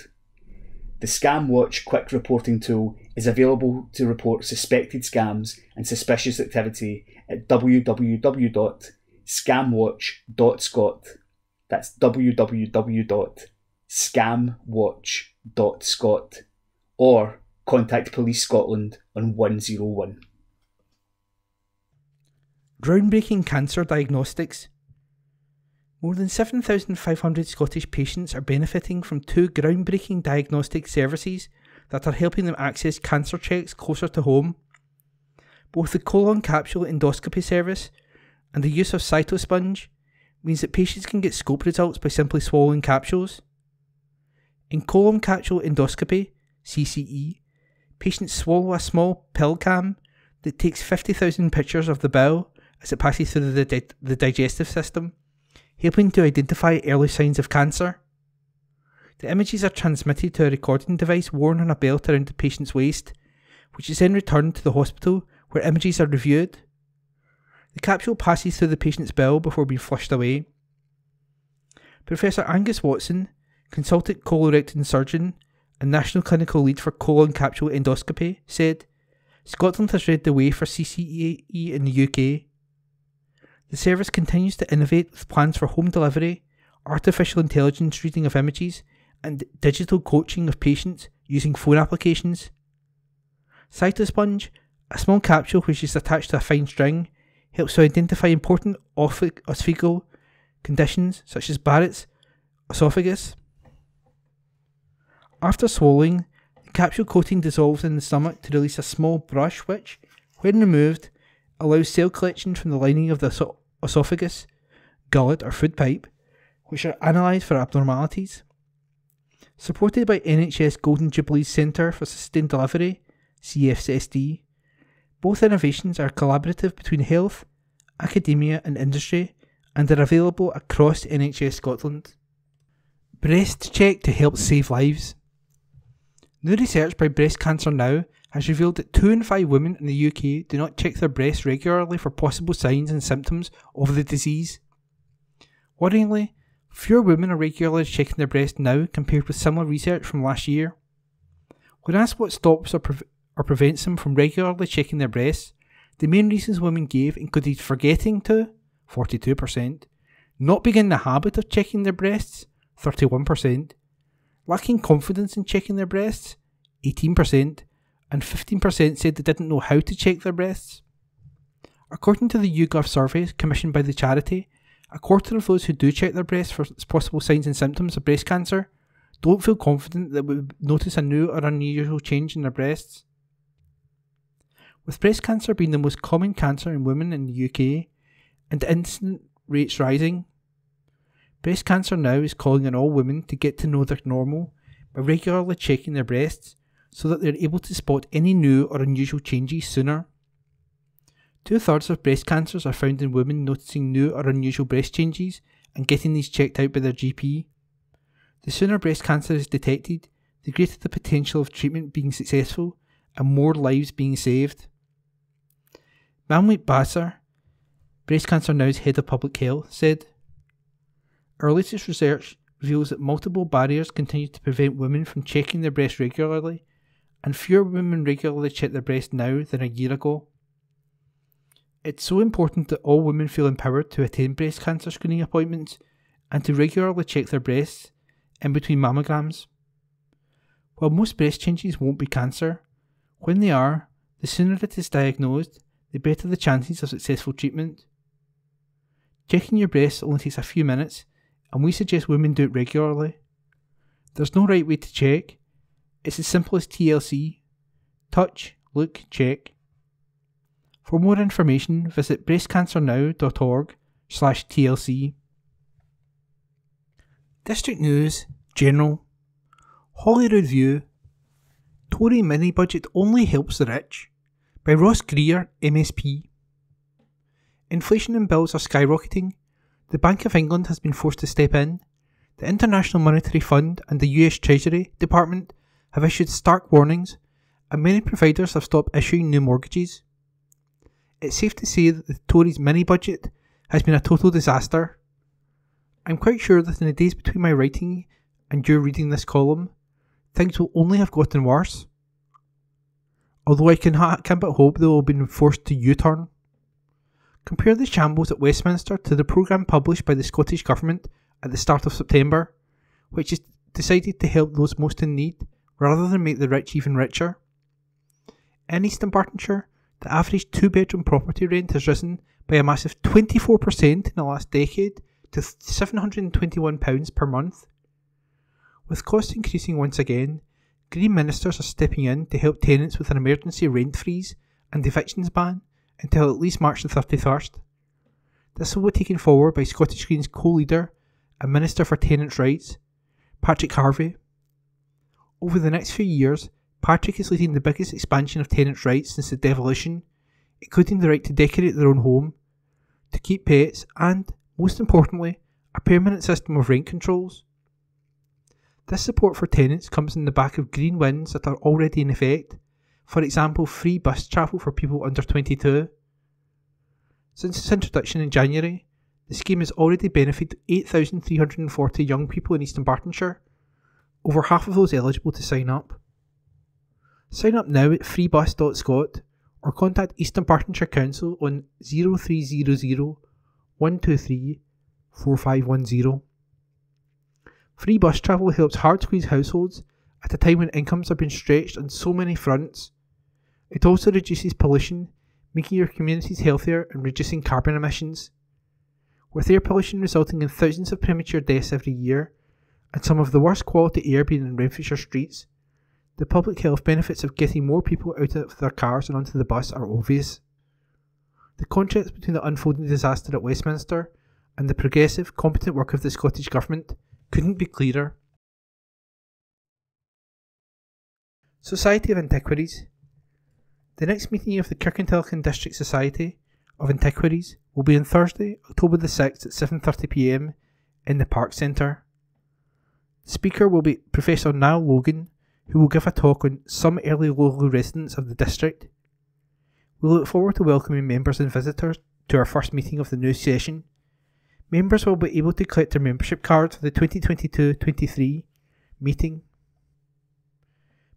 Speaker 3: The Scam Watch quick reporting tool is available to report suspected scams and suspicious activity at www.scamwatch.scot. That's www.scamwatch.scot, or contact Police Scotland on 101.
Speaker 2: Groundbreaking cancer diagnostics. More than 7,500 Scottish patients are benefiting from two groundbreaking diagnostic services that are helping them access cancer checks closer to home. Both the colon capsule endoscopy service and the use of cytosponge means that patients can get scope results by simply swallowing capsules. In colon capsule endoscopy, CCE, patients swallow a small pill cam that takes 50,000 pictures of the bowel as it passes through the digestive system, helping to identify early signs of cancer. The images are transmitted to a recording device worn on a belt around the patient's waist, which is then returned to the hospital where images are reviewed. The capsule passes through the patient's bowel before being flushed away. Professor Angus Watson, consultant colorectal surgeon and national clinical lead for colon capsule endoscopy, said, "Scotland has led the way for CCE in the UK. The service continues to innovate with plans for home delivery, artificial intelligence reading of images, and digital coaching of patients using phone applications. Cytosponge, a small capsule which is attached to a fine string, helps to identify important esophageal conditions such as Barrett's esophagus. After swallowing, the capsule coating dissolves in the stomach to release a small brush which, when removed, allows cell collection from the lining of the esophagus, gullet or food pipe, which are analysed for abnormalities. Supported by NHS Golden Jubilee Centre for Sustained Delivery, CFSD, both innovations are collaborative between health, academia and industry and are available across NHS Scotland. Breast check to help save lives. New research by Breast Cancer Now has revealed that 2 in 5 women in the UK do not check their breasts regularly for possible signs and symptoms of the disease. Worryingly, fewer women are regularly checking their breast now compared with similar research from last year. When asked what stops or prevents them from regularly checking their breasts, the main reasons women gave included forgetting to, 42%, not beginning the habit of checking their breasts, 31%, lacking confidence in checking their breasts, 18%, and 15% said they didn't know how to check their breasts. According to the YouGov survey commissioned by the charity, a quarter of those who do check their breasts for possible signs and symptoms of breast cancer don't feel confident that they would notice a new or unusual change in their breasts. With breast cancer being the most common cancer in women in the UK and incident rates rising, Breast Cancer Now is calling on all women to get to know their normal by regularly checking their breasts so that they are able to spot any new or unusual changes sooner. 2/3 of breast cancers are found in women noticing new or unusual breast changes and getting these checked out by their GP. The sooner breast cancer is detected, the greater the potential of treatment being successful and more lives being saved. Manmeet Basser, Breast Cancer Now's head of public health, said, "Our latest research reveals that multiple barriers continue to prevent women from checking their breasts regularly, and fewer women regularly check their breasts now than a year ago. It's so important that all women feel empowered to attend breast cancer screening appointments and to regularly check their breasts in between mammograms. While most breast changes won't be cancer, when they are, the sooner it is diagnosed, the better the chances of successful treatment. Checking your breasts only takes a few minutes, and we suggest women do it regularly. There's no right way to check. It's as simple as TLC. Touch, look, check. For more information, visit breastcancernow.org/TLC. District News, General. Holyrood View. Tory mini budget only helps the rich. By Ross Greer, MSP. Inflation and bills are skyrocketing. The Bank of England has been forced to step in. The International Monetary Fund and the US Treasury Department have issued stark warnings, and many providers have stopped issuing new mortgages. It's safe to say that the Tories' mini-budget has been a total disaster. I'm quite sure that in the days between my writing and your reading this column, things will only have gotten worse. Although I can but hope they will have been forced to U-turn. Compare the shambles at Westminster to the programme published by the Scottish Government at the start of September, which is decided to help those most in need rather than make the rich even richer. In East Dunbartonshire, the average 2-bedroom property rent has risen by a massive 24% in the last decade to £721 per month. With costs increasing once again, Green ministers are stepping in to help tenants with an emergency rent freeze and evictions ban until at least March the 31st. This will be taken forward by Scottish Greens co-leader and Minister for Tenants' Rights, Patrick Harvie. Over the next few years, Patrick is leading the biggest expansion of tenants' rights since the devolution, including the right to decorate their own home, to keep pets and, most importantly, a permanent system of rent controls. This support for tenants comes in the back of green wins that are already in effect, for example free bus travel for people under 22. Since its introduction in January, the scheme has already benefited 8,340 young people in Eastern Bartonshire, over half of those eligible to sign up. Sign up now at freebus.scot or contact Eastern Bartonshire Council on 0300 123 4510. Free bus travel helps hard-squeezed households at a time when incomes have been stretched on so many fronts. It also reduces pollution, making your communities healthier and reducing carbon emissions. With air pollution resulting in thousands of premature deaths every year, and some of the worst quality air being in Renfrewshire streets, the public health benefits of getting more people out of their cars and onto the bus are obvious. The contrast between the unfolding disaster at Westminster and the progressive, competent work of the Scottish Government couldn't be clearer. Society of Antiquaries. The next meeting of the Kirkintilloch District Society of Antiquaries will be on Thursday, October the 6th at 7:30pm in the Park Centre. The speaker will be Professor Niall Logan, who will give a talk on some early local residents of the district. We look forward to welcoming members and visitors to our first meeting of the new session. Members will be able to collect their membership cards for the 2022-23 meeting.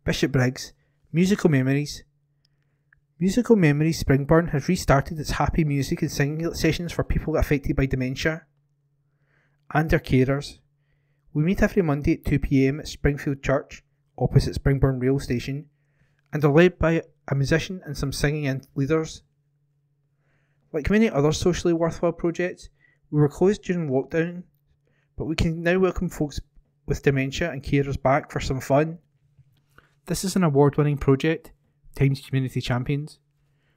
Speaker 2: Bishopbriggs, Musical Memories. Musical Memories Springburn has restarted its happy music and singing sessions for people affected by dementia and their carers. We meet every Monday at 2pm at Springfield Church, opposite Springburn Rail Station, and are led by a musician and some singing leaders. Like many other socially worthwhile projects, we were closed during lockdown, but we can now welcome folks with dementia and carers back for some fun. This is an award-winning project, Times Community Champions,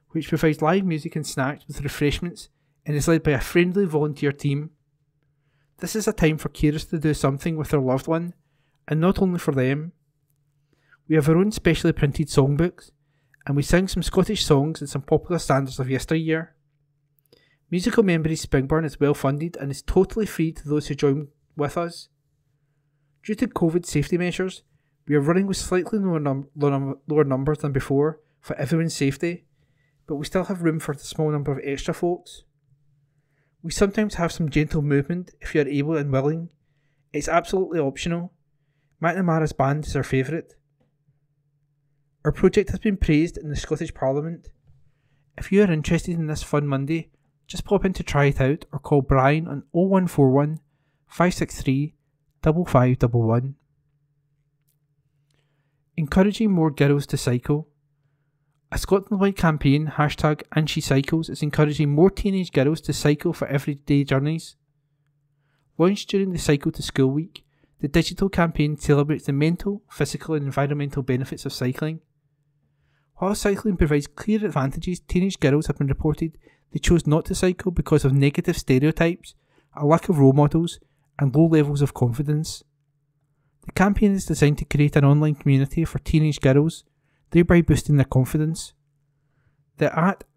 Speaker 2: which provides live music and snacks with refreshments and is led by a friendly volunteer team. This is a time for carers to do something with their loved one, and not only for them. We have our own specially printed songbooks, and we sing some Scottish songs and some popular standards of yesteryear. Musical Memories Springburn is well funded and is totally free to those who join with us. Due to COVID safety measures, we are running with slightly lower numbers than before for everyone's safety, but we still have room for the small number of extra folks. We sometimes have some gentle movement if you are able and willing. It's absolutely optional. McNamara's band is our favourite. Our project has been praised in the Scottish Parliament. If you are interested in this fun Monday, just pop in to try it out or call Brian on 0141 563 5511. Encouraging more girls to cycle. A Scotland-wide campaign, #AndSheCycles, is encouraging more teenage girls to cycle for everyday journeys. Launched during the Cycle to School Week, the digital campaign celebrates the mental, physical and environmental benefits of cycling. While cycling provides clear advantages, teenage girls have been reported they chose not to cycle because of negative stereotypes, a lack of role models and low levels of confidence. The campaign is designed to create an online community for teenage girls, thereby boosting their confidence. The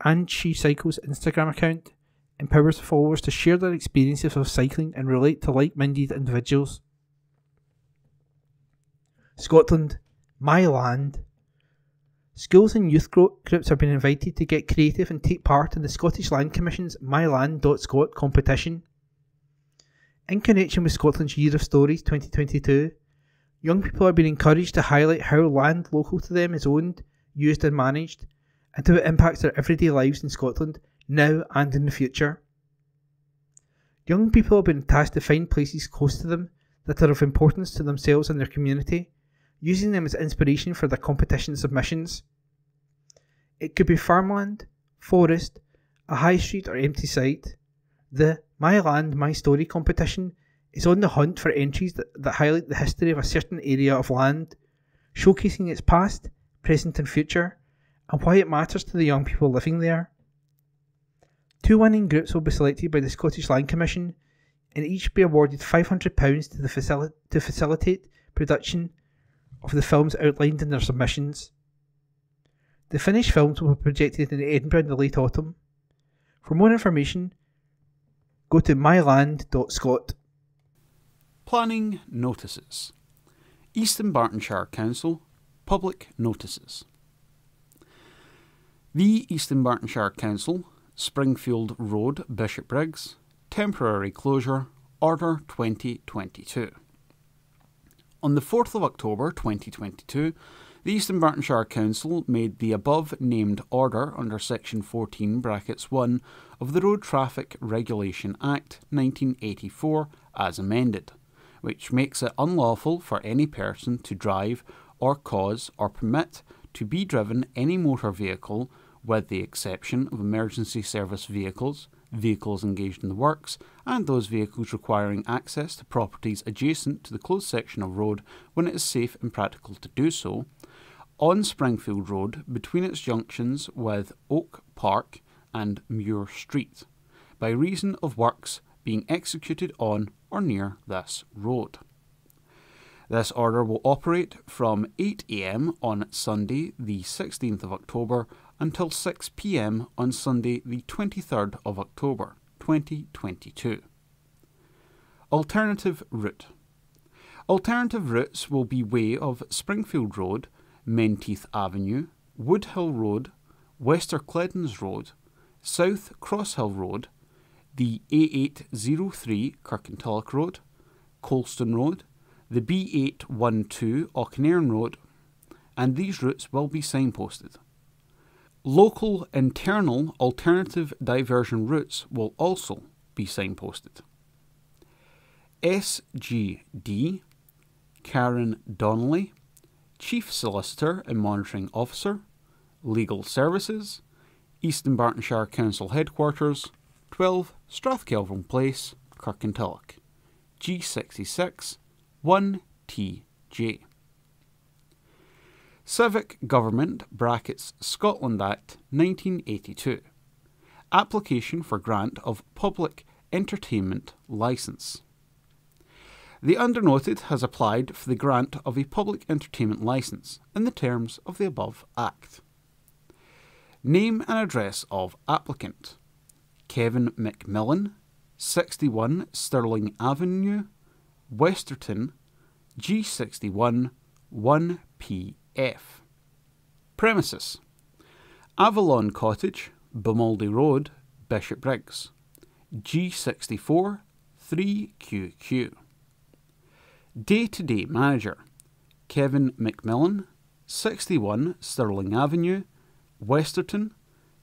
Speaker 2: @AndSheCycles Instagram account empowers followers to share their experiences of cycling and relate to like-minded individuals. Scotland, my land. Schools and youth groups have been invited to get creative and take part in the Scottish Land Commission's myland.scot competition. In connection with Scotland's Year of Stories 2022, young people are being encouraged to highlight how land local to them is owned, used and managed, and how it impacts their everyday lives in Scotland, now and in the future. Young people have been tasked to find places close to them that are of importance to themselves and their community, using them as inspiration for their competition submissions. It could be farmland, forest, a high street or empty site. The My Land, My Story competition is on the hunt for entries that highlight the history of a certain area of land, showcasing its past, present and future, and why it matters to the young people living there. 2 winning groups will be selected by the Scottish Land Commission, and each be awarded £500 to facilitate production of the films outlined in their submissions. The finished films will be projected in Edinburgh in the late autumn. For more information, go to myland.scot.
Speaker 5: Planning notices. East Dunbartonshire Council public notices. The East Dunbartonshire Council, Springfield Road, Bishopbriggs, temporary closure, Order 2022. On the 4th of October 2022, the East Dunbartonshire Council made the above-named order under Section 14 (1) of the Road Traffic Regulation Act 1984 as amended, which makes it unlawful for any person to drive or cause or permit to be driven any motor vehicle, with the exception of emergency service vehicles, vehicles engaged in the works, and those vehicles requiring access to properties adjacent to the closed section of road when it is safe and practical to do so, on Springfield Road between its junctions with Oak Park and Muir Street, by reason of works being executed on or near this road. This order will operate from 8 a.m. on Sunday the 16th of October until 6 p.m. on Sunday the 23rd of October 2022. Alternative route. Alternative routes will be way of Springfield Road, Menteith Avenue, Woodhill Road, Wester Cleddons Road, South Crosshill Road, the A803 Kirkintilloch Road, Colston Road, the B812 Auchinnairn Road, and these routes will be signposted. Local internal alternative diversion routes will also be signposted. SGD Karen Donnelly, Chief Solicitor and Monitoring Officer, Legal Services, East Dunbartonshire Council Headquarters, 12 Strathkelvin Place, Kirkintilloch, G66 1TJ. Civic Government (Scotland Act 1982. Application for grant of public entertainment licence. The undernoted has applied for the grant of a public entertainment licence in the terms of the above Act. Name and address of applicant: Kevin McMillan, 61 Stirling Avenue, Westerton, G61 1PF. Premises: Avalon Cottage, Bumaldy Road, Bishopbriggs, G64 3QQ. Day-to-day manager: Kevin McMillan, 61 Stirling Avenue, Westerton,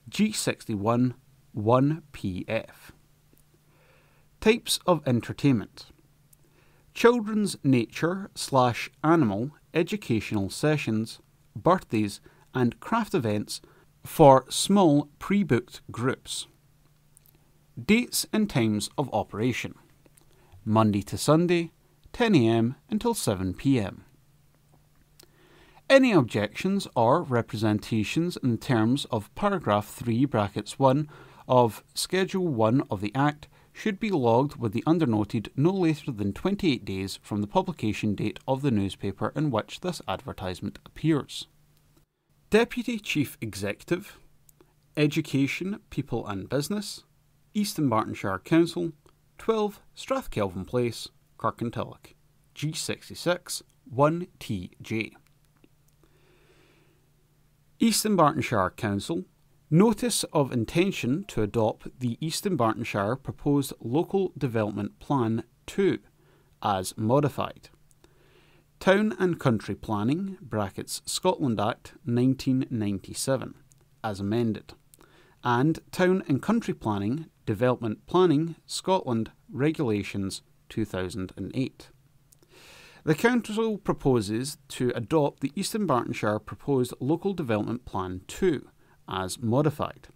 Speaker 5: G61 1PF. Types of entertainment: children's nature/animal educational sessions, birthdays and craft events for small pre-booked groups. Dates and times of operation: Monday to Sunday, 10 a.m. until 7 p.m. Any objections or representations in terms of paragraph 3(1) of Schedule 1 of the Act should be logged with the undernoted no later than 28 days from the publication date of the newspaper in which this advertisement appears. Deputy Chief Executive, Education, People and Business, East Dunbartonshire Council, 12 Strathkelvin Place, Kirkintilloch, G66 1TJ. East Dunbartonshire Council, Notice of Intention to Adopt the East Dunbartonshire Proposed Local Development Plan 2, as modified. Town and Country Planning (Scotland Act 1997), as amended. And Town and Country Planning, Development Planning, Scotland Regulations 2008. The Council proposes to adopt the East Dunbartonshire Proposed Local Development Plan 2, as modified.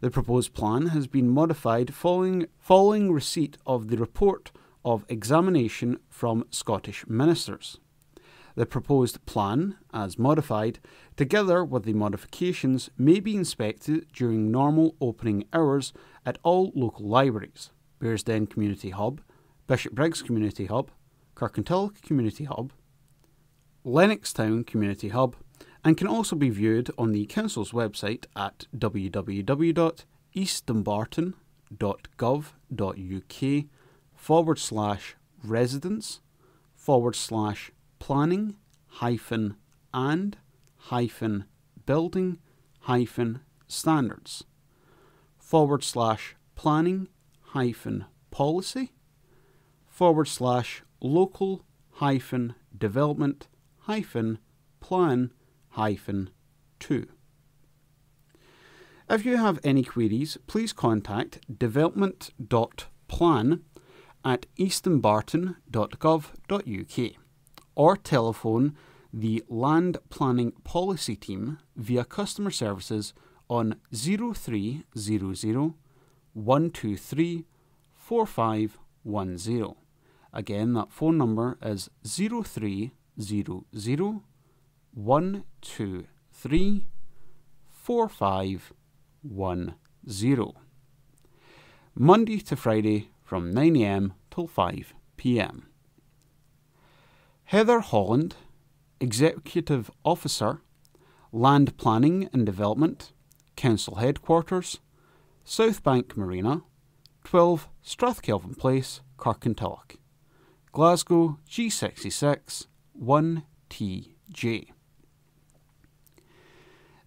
Speaker 5: The proposed plan has been modified following receipt of the report of examination from Scottish ministers. The proposed plan, as modified, together with the modifications, may be inspected during normal opening hours at all local libraries: Bearsden Community Hub, Bishopbriggs Community Hub, Kirkintilloch Community Hub, Lennoxtown Community Hub, and can also be viewed on the Council's website at www.eastonbarton.gov.uk/residence/planning-policy/local-policy/plan-2. If you have any queries, please contact development.plan@eastonbarton.gov.uk or telephone the Land Planning Policy Team via customer services on 0300 123 4510. Again, that phone number is 0300 123 4510. Monday to Friday from 9 a.m. till 5 p.m. Heather Holland, Executive Officer, Land Planning and Development, Council Headquarters, South Bank Marina, 12 Strathkelvin Place, Kirkintilloch, Glasgow G66 1TJ.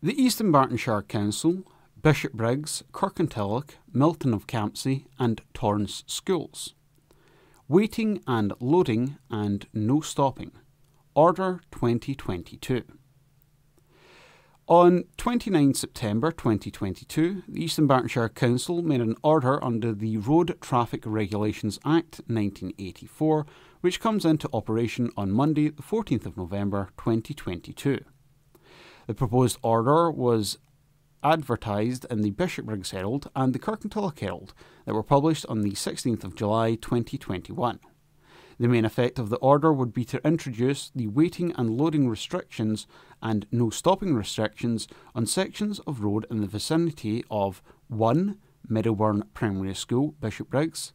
Speaker 5: The Eastern Bartonshire Council, Bishopbriggs, Kirkintilloch, Milton of Campsie and Torrance Schools. Waiting and loading and no stopping. Order 2022. On 29 September 2022, the Eastern Bartonshire Council made an order under the Road Traffic Regulations Act 1984, which comes into operation on Monday, the 14th of November 2022. The proposed order was advertised in the Bishopbriggs Herald and the Kirkintilloch Herald that were published on the 16th of July 2021. The main effect of the order would be to introduce the waiting and loading restrictions and no stopping restrictions on sections of road in the vicinity of 1. Middleburn Primary School, Bishopbriggs,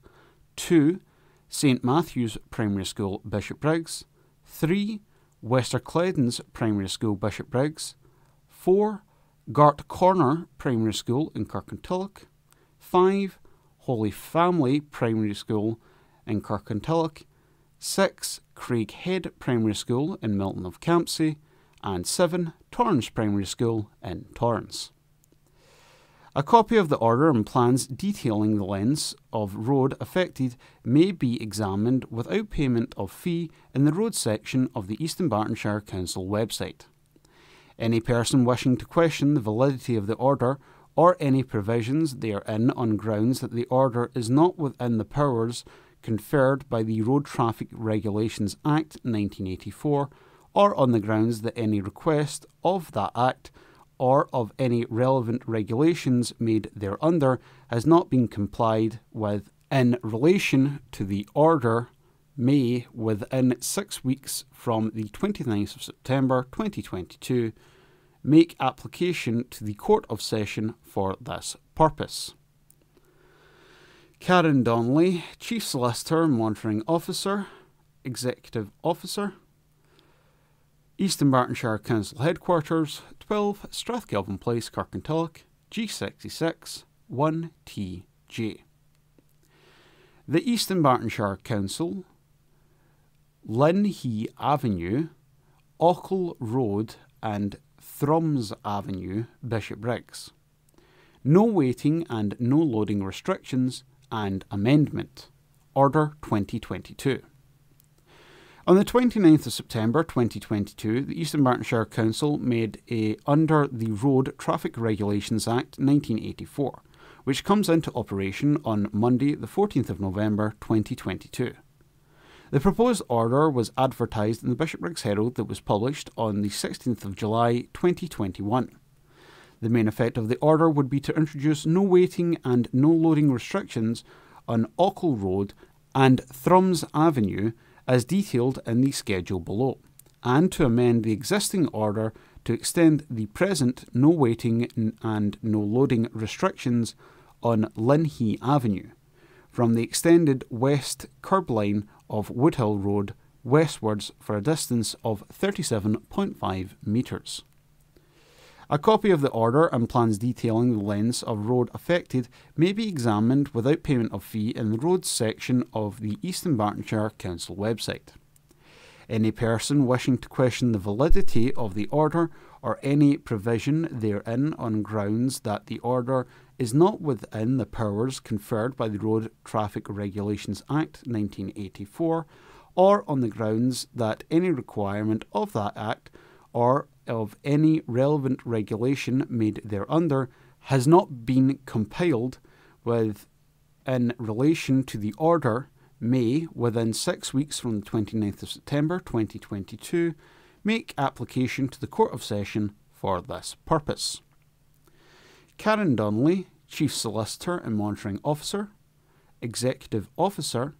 Speaker 5: 2. St Matthew's Primary School, Bishopbriggs, 3. Westercleddens Primary School, Bishopbriggs, 4. Gart Corner Primary School in Kirkintilloch, 5. Holy Family Primary School in Kirkintilloch, 6. Craighead Primary School in Milton of Campsie, and 7. Torrance Primary School in Torrance. A copy of the order and plans detailing the lengths of road affected may be examined without payment of fee in the road section of the Eastern Bartonshire Council website. Any person wishing to question the validity of the order or any provisions therein on grounds that the order is not within the powers conferred by the Road Traffic Regulations Act 1984, or on the grounds that any request of that Act or of any relevant regulations made thereunder has not been complied with in relation to the order, may, within 6 weeks from the 29th of September 2022, make application to the Court of Session for this purpose. Karen Donnelly, Chief Solicitor, Monitoring Officer, Executive Officer, Eastern Bartonshire Council Headquarters, 12 Strathkelvin Place, Kirkintilloch, G66 1TJ. The Eastern Bartonshire Council, Linhee Avenue, Ochil Road and Thrums Avenue, Bishopbriggs. No waiting and no loading restrictions and amendment. Order 2022. On the 29th of September 2022, the Eastern Bartonshire Council made under the Road Traffic Regulations Act 1984, which comes into operation on Monday the 14th of November 2022. The proposed order was advertised in the Bishopbriggs Herald that was published on the 16th of July 2021. The main effect of the order would be to introduce no waiting and no loading restrictions on Ochil Road and Thrums Avenue as detailed in the schedule below, and to amend the existing order to extend the present no waiting and no loading restrictions on Linhee Avenue from the extended west curb line of Woodhill Road westwards for a distance of 37.5 metres. A copy of the order and plans detailing the lengths of road affected may be examined without payment of fee in the roads section of the Eastern Bartonshire Council website. Any person wishing to question the validity of the order or any provision therein on grounds that the order is not within the powers conferred by the Road Traffic Regulations Act 1984, or on the grounds that any requirement of that Act or of any relevant regulation made thereunder has not been compiled with in relation to the order, may, within 6 weeks from the 29th of September 2022, make application to the Court of Session for this purpose. Karen Donnelly, Chief Solicitor and Monitoring Officer, Executive Officer,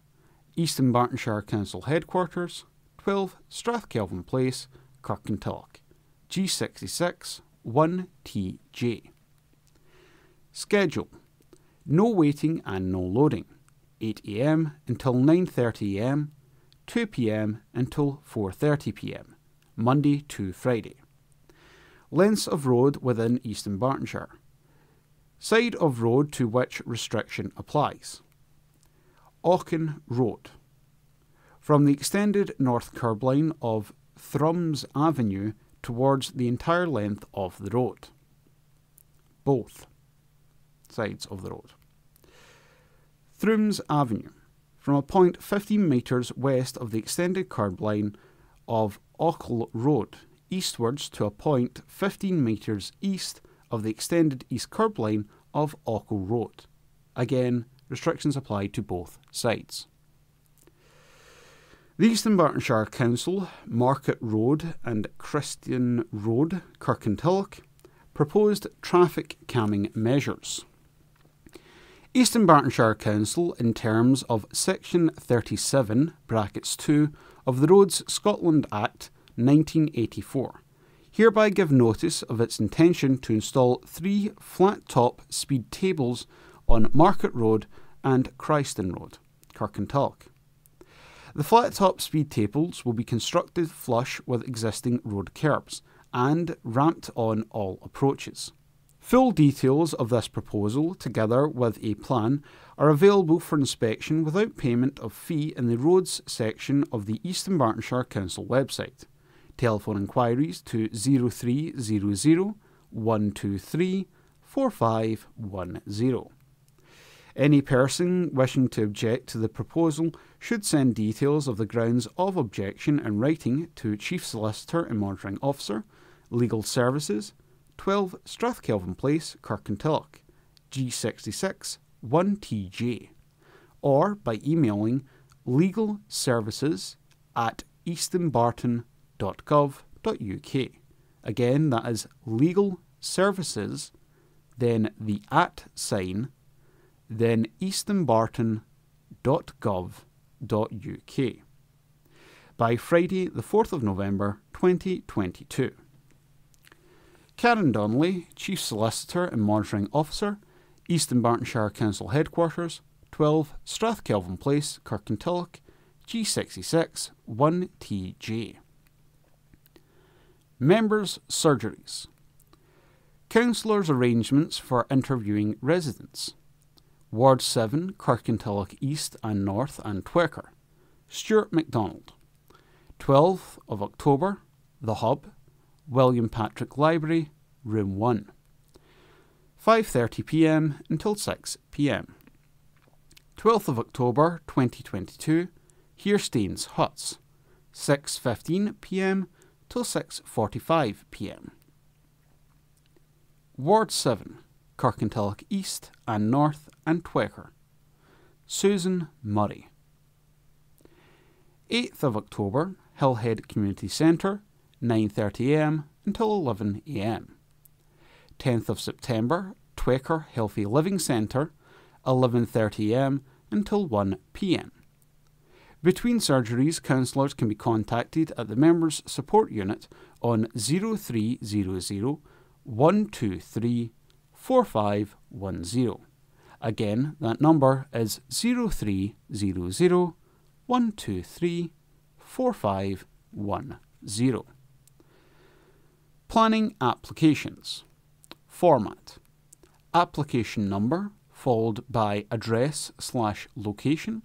Speaker 5: Eastern Bartonshire Council Headquarters, 12 Strathkelvin Place, Kirkintilloch, G66 1TJ. Schedule: no waiting and no loading, 8 a.m. until 9:30 a.m, 2 p.m. until 4:30 p.m, Monday to Friday. Lengths of road within Eastern Bartonshire. Side of road to which restriction applies. Auchen Road. From the extended north curb line of Thrums Avenue towards the entire length of the road. Both sides of the road. Thrums Avenue. From a point 15 metres west of the extended curb line of Ochil Road, eastwards to a point 15 metres east of the extended east curb line of Ochil Road. Again, restrictions apply to both sides. The Eastern Bartonshire Council, Market Road and Christian Road, Kirkintilloch, proposed traffic calming measures. Eastern Bartonshire Council, in terms of Section 37, brackets 2, of the Roads Scotland Act 1984, hereby give notice of its intention to install 3 flat-top speed tables on Market Road and Christen Road, Kirkintilloch. The flat-top speed tables will be constructed flush with existing road curbs and ramped on all approaches. Full details of this proposal, together with a plan, are available for inspection without payment of fee in the Roads section of the Eastern Bartonshire Council website. Telephone inquiries to 0300 123 4510. Any person wishing to object to the proposal should send details of the grounds of objection in writing to Chief Solicitor and Monitoring Officer, Legal Services, 12 Strathkelvin Place, Kirkintilloch, G66 1TJ, or by emailing legalservices@eastonbarton.gov.uk. Again, that is legal services, then the @ sign, then eastonbarton.gov.uk by Friday the 4th of November 2022. Karen Donnelly, Chief Solicitor and Monitoring Officer, Eastern Bartonshire Council Headquarters, 12 Strathkelvin Place, Kirkintilloch, G66 1TJ. Members' surgeries. Councillors' arrangements for interviewing residents. Ward 7, Kirkintilloch East and North and Twecker. Stuart MacDonald. 12th of October, The Hub, William Patrick Library, Room 1. 5:30 p.m. until 6 p.m. 12th of October 2022, Heerstains Huts, 6:15 p.m. till 6:45 p.m. Ward 7, Kirkintilloch East and North and Twecker. Susan Murray. 8th of October, Hillhead Community Centre, 9:30 a.m. until 11 a.m. 10th of September, Twecker Healthy Living Centre, 11:30am until 1pm. Between surgeries, counsellors can be contacted at the Members Support Unit on 0300 123 4510. Again, that number is 0300 123 4510. Planning applications. Format: application number, followed by address/location,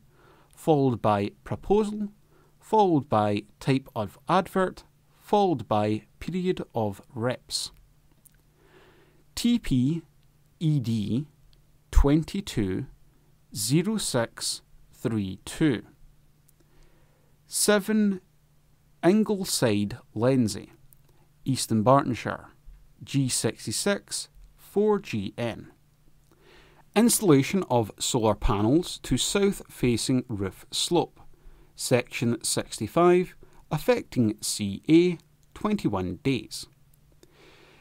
Speaker 5: followed by proposal, followed by type of advert, followed by period of reps. TP ED 220632 7 Ingleside Lenzie, East Bartonshire, G66 4GN. Installation of solar panels to south-facing roof slope, Section 65, affecting CA, 21 days.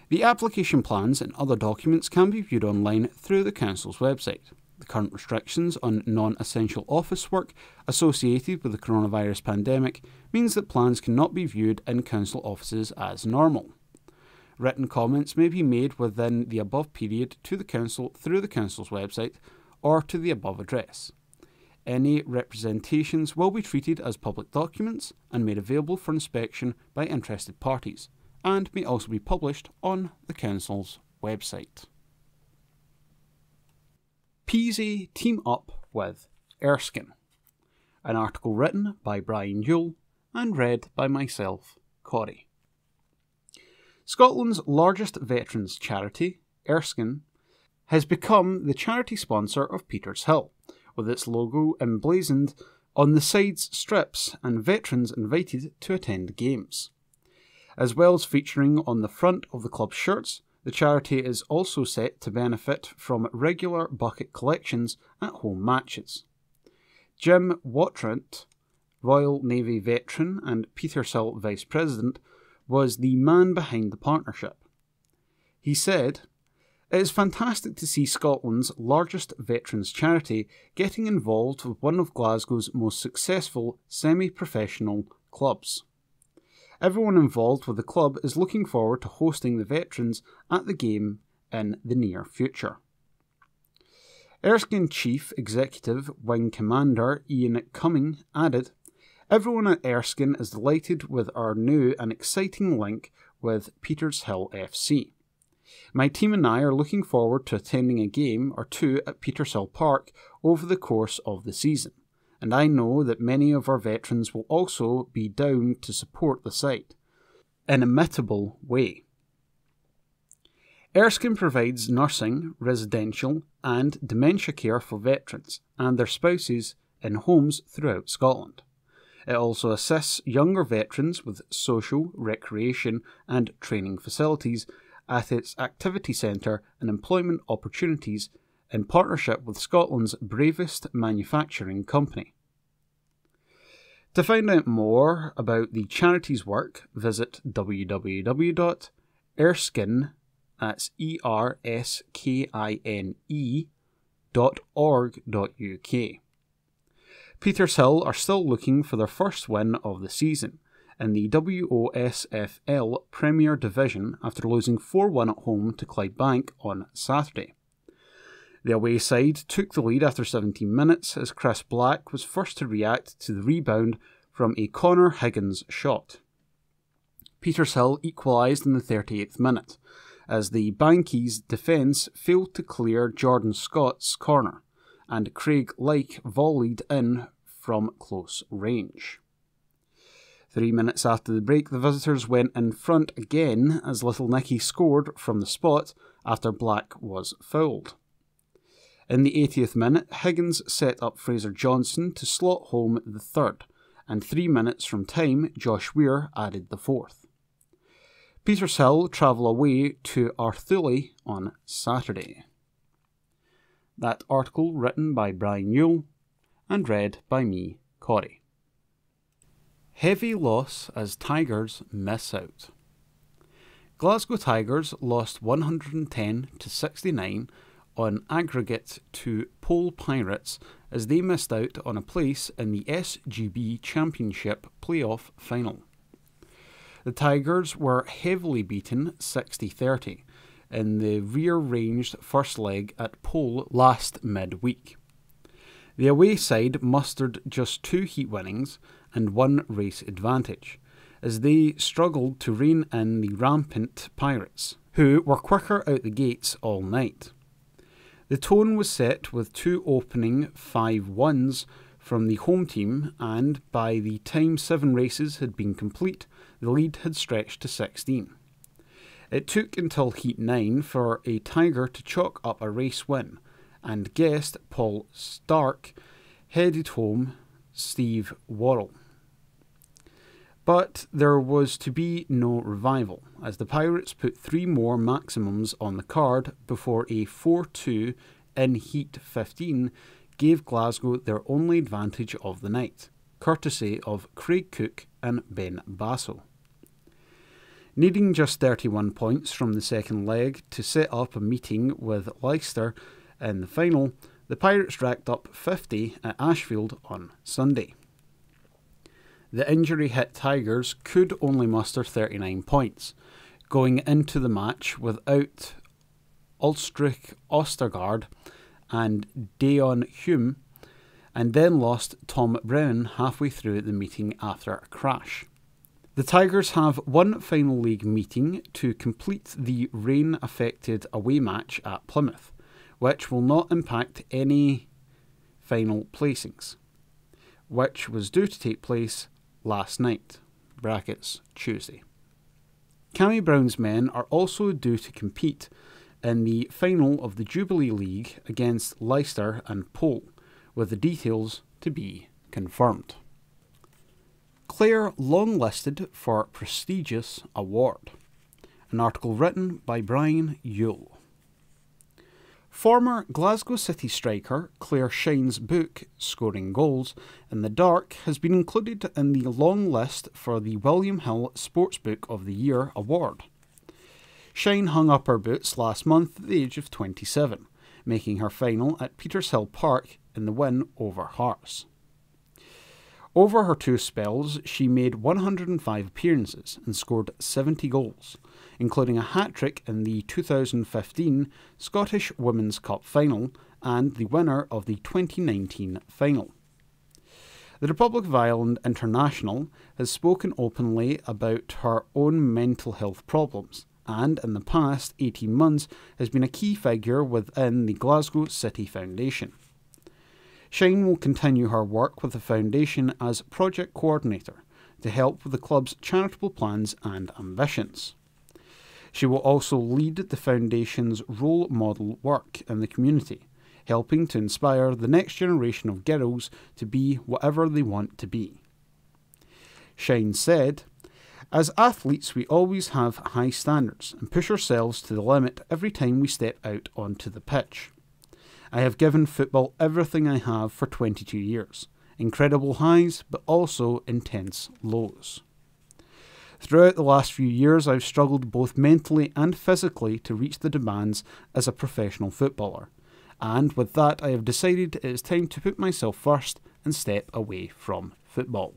Speaker 5: The application plans and other documents can be viewed online through the Council's website. The current restrictions on non-essential office work associated with the coronavirus pandemic means that plans cannot be viewed in Council offices as normal. Written comments may be made within the above period to the Council through the Council's website or to the above address. Any representations will be treated as public documents and made available for inspection by interested parties, and may also be published on the Council's website. Peasy team up with Erskine. An article written by Brian Yule and read by myself, Corey. Scotland's largest veterans charity, Erskine, has become the charity sponsor of Peters Hill, with its logo emblazoned on the sides strips and veterans invited to attend games. As well as featuring on the front of the club's shirts, the charity is also set to benefit from regular bucket collections at home matches. Jim Watrant, Royal Navy veteran and Peters Hill Vice President, was the man behind the partnership. He said, "It is fantastic to see Scotland's largest veterans charity getting involved with one of Glasgow's most successful semi-professional clubs. Everyone involved with the club is looking forward to hosting the veterans at the game in the near future." Erskine Chief Executive Wing Commander Ian Cumming added, "Everyone at Erskine is delighted with our new and exciting link with Peters Hill FC. My team and I are looking forward to attending a game or two at Peters Hill Park over the course of the season, and I know that many of our veterans will also be down to support the site in an imitable way." Erskine provides nursing, residential and dementia care for veterans and their spouses in homes throughout Scotland. It also assists younger veterans with social, recreation and training facilities at its activity centre and employment opportunities in partnership with Scotland's bravest manufacturing company. To find out more about the charity's work, visit www.erskine, that's erskine.org.uk. Peters Hill are still looking for their first win of the season in the WOSFL Premier Division after losing 4-1 at home to Clydebank on Saturday. The away side took the lead after 17 minutes as Chris Black was first to react to the rebound from a Connor Higgins shot. Peters Hill equalised in the 38th minute as the Bankies' defence failed to clear Jordan Scott's corner, and Craig Lyke volleyed in from close range. 3 minutes after the break, the visitors went in front again as Little Nicky scored from the spot after Black was fouled. In the 80th minute, Higgins set up Fraser Johnson to slot home the third, and 3 minutes from time, Josh Weir added the fourth. Peters Hill travel away to Arthuley on Saturday. That article written by Brian Yule and read by me, Corey. Heavy loss as Tigers miss out. Glasgow Tigers lost 110-69 on aggregate to Pole Pirates as they missed out on a place in the SGB Championship playoff final. The Tigers were heavily beaten 60-30 in the rearranged first leg at Pole last midweek. The away side mustered just 2 heat winnings and 1 race advantage, as they struggled to rein in the rampant Pirates, who were quicker out the gates all night. The tone was set with 2 opening 5-1s from the home team, and by the time 7 races had been complete, the lead had stretched to 16. It took until Heat 9 for a Tiger to chalk up a race win, and guest Paul Stark headed home Steve Worrell. But there was to be no revival, as the Pirates put 3 more maximums on the card before a 4-2 in Heat 15 gave Glasgow their only advantage of the night, courtesy of Craig Cook and Ben Basso. Needing just 31 points from the second leg to set up a meeting with Leicester in the final, the Pirates racked up 50 at Ashfield on Sunday. The injury-hit Tigers could only muster 39 points, going into the match without Ulstrich Ostergaard and Deon Hume, and then lost Tom Brennan halfway through the meeting after a crash. The Tigers have one final league meeting to complete the rain-affected away match at Plymouth, which will not impact any final placings, which was due to take place last night, Tuesday. Cammy Brown's men are also due to compete in the final of the Jubilee League against Leicester and Pole, with the details to be confirmed. Clare longlisted for prestigious award. An article written by Brian Yule. Former Glasgow City striker Clare Shine's book, Scoring Goals in the Dark, has been included in the long list for the William Hill Sportsbook of the Year award. Shine hung up her boots last month at the age of 27, making her final at Petershill Park in the win over Hearts. Over her 2 spells, she made 105 appearances and scored 70 goals, including a hat-trick in the 2015 Scottish Women's Cup final and the winner of the 2019 final. The Republic of Ireland international has spoken openly about her own mental health problems, and in the past 18 months has been a key figure within the Glasgow City Foundation. Shine will continue her work with the foundation as project coordinator to help with the club's charitable plans and ambitions. She will also lead the foundation's role model work in the community, helping to inspire the next generation of girls to be whatever they want to be. Shine said, "As athletes, we always have high standards and push ourselves to the limit every time we step out onto the pitch. I have given football everything I have for 22 years. Incredible highs, but also intense lows. Throughout the last few years, I've struggled both mentally and physically to reach the demands as a professional footballer. And with that, I have decided it is time to put myself first and step away from football.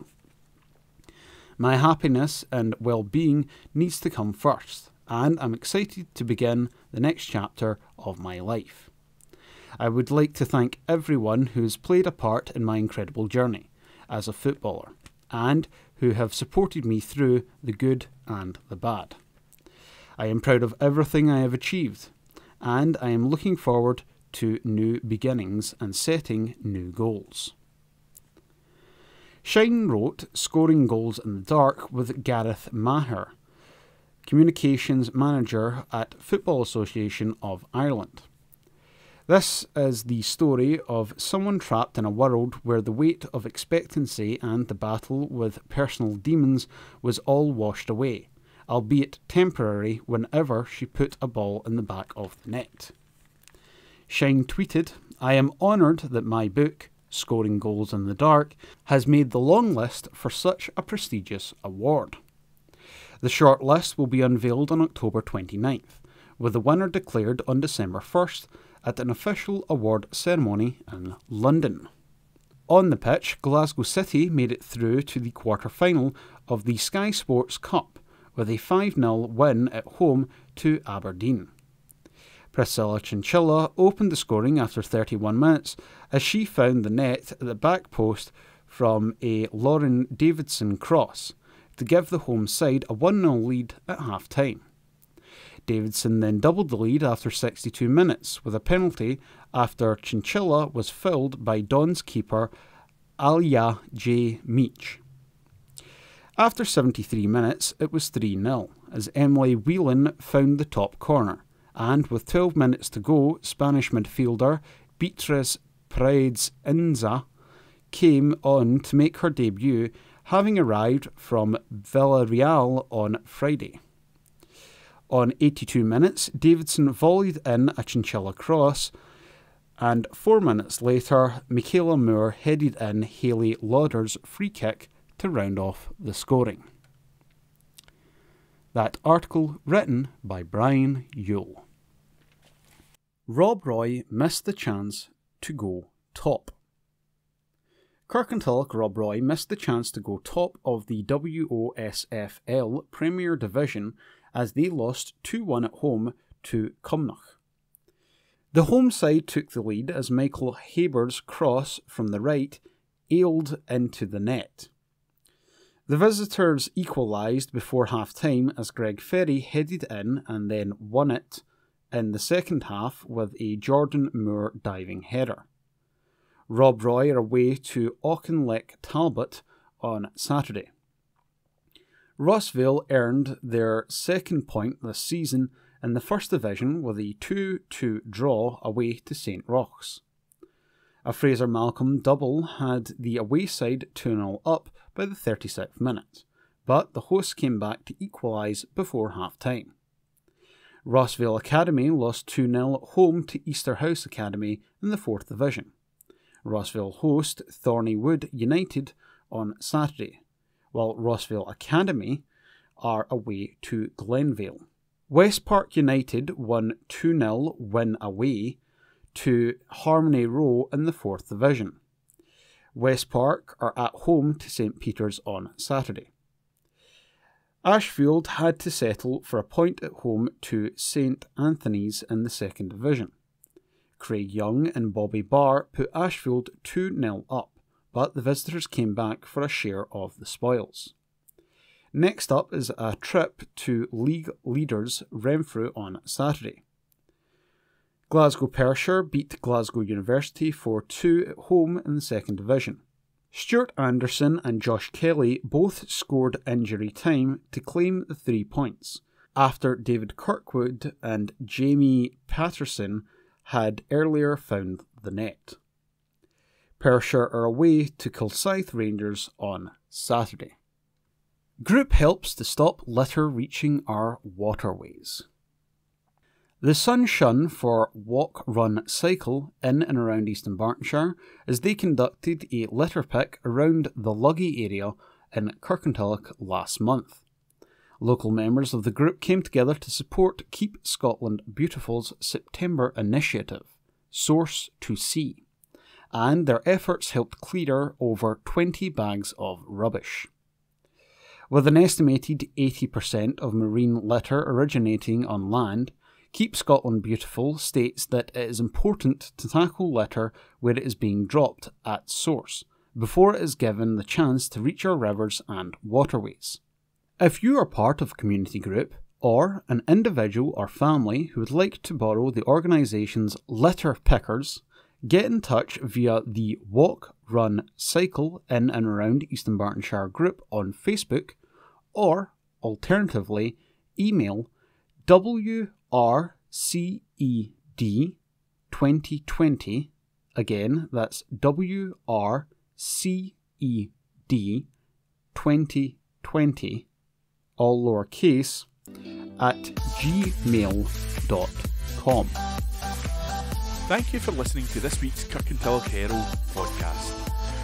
Speaker 5: My happiness and well-being needs to come first, and I'm excited to begin the next chapter of my life. I would like to thank everyone who has played a part in my incredible journey as a footballer, and who have supported me through the good and the bad. I am proud of everything I have achieved, and I am looking forward to new beginnings and setting new goals." Shine wrote Scoring Goals in the Dark with Gareth Maher, Communications Manager at Football Association of Ireland. This is the story of someone trapped in a world where the weight of expectancy and the battle with personal demons was all washed away, albeit temporary whenever she put a ball in the back of the net. Shine tweeted, "I am honoured that my book, Scoring Goals in the Dark, has made the long list for such a prestigious award. The shortlist will be unveiled on October 29th, with the winner declared on December 1st at an official award ceremony in London. On the pitch, Glasgow City made it through to the quarter-final of the Sky Sports Cup with a 5-0 win at home to Aberdeen. Priscilla Chinchilla opened the scoring after 31 minutes as she found the net at the back post from a Lauren Davidson cross to give the home side a 1-0 lead at half-time. Davidson then doubled the lead after 62 minutes with a penalty after Chinchilla was fouled by Don's keeper Alya J. Meach. After 73 minutes, it was 3-0 as Emily Whelan found the top corner, and with 12 minutes to go, Spanish midfielder Beatriz Paredes Inza came on to make her debut, having arrived from Villarreal on Friday. On 82 minutes, Davidson volleyed in a Chinchilla cross, and 4 minutes later, Michaela Moore headed in Hayley Lauder's free kick to round off the scoring. That article written by Brian Yule. Rob Roy missed the chance to go top. Kirkintilloch Rob Roy missed the chance to go top of the WOSFL Premier Division as they lost 2-1 at home to Cumnock. The home side took the lead as Michael Haber's cross from the right ailed into the net. The visitors equalised before half-time as Greg Ferry headed in and then won it in the second half with a Jordan Moore diving header. Rob Roy are away to Auchinleck Talbot on Saturday. Rossvale earned their second point this season in the First Division with a 2-2 draw away to St Rochs. A Fraser Malcolm double had the away side 2-0 up by the 36th minute, but the hosts came back to equalise before half-time. Rossvale Academy lost 2-0 at home to Easterhouse Academy in the 4th Division. Rossvale host Thorny Wood United on Saturday, while Rossvale Academy are away to Glenvale. West Park United won 2-0 win away to Harmony Row in the 4th Division. West Park are at home to St Peter's on Saturday. Ashfield had to settle for a point at home to St Anthony's in the 2nd Division. Craig Young and Bobby Barr put Ashfield 2-0 up, but the visitors came back for a share of the spoils. Next up is a trip to league leaders Renfrew on Saturday. Glasgow Pershore beat Glasgow University 4-2 at home in the 2nd Division. Stuart Anderson and Josh Kelly both scored injury time to claim the 3 points, after David Kirkwood and Jamie Patterson had earlier found the net. Pershore are away to Kilsyth Rangers on Saturday. Group helps to stop litter reaching our waterways. The sun shone for Walk, Run, Cycle in and around Eastern Bartonshire as they conducted a litter pick around the Luggy area in Kirkintilloch last month. Local members of the group came together to support Keep Scotland Beautiful's September initiative, Source to Sea, and their efforts helped clear over 20 bags of rubbish. With an estimated 80% of marine litter originating on land, Keep Scotland Beautiful states that it is important to tackle litter where it is being dropped at source, before it is given the chance to reach our rivers and waterways. If you are part of a community group, or an individual or family who would like to borrow the organisation's litter pickers, get in touch via the Walk, Run, Cycle in and around Eastern Bartonshire group on Facebook, or alternatively email WRCED2020, again that's WRCED2020, all lowercase, at gmail.com.
Speaker 1: Thank you for listening to this week's Kirkintilloch Herald Podcast,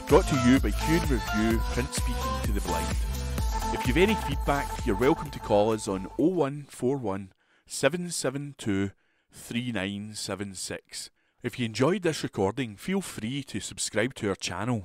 Speaker 1: brought to you by Q Review Print Speaking to the Blind. If you've any feedback, you're welcome to call us on 0141 772 3976. If you enjoyed this recording, feel free to subscribe to our channel.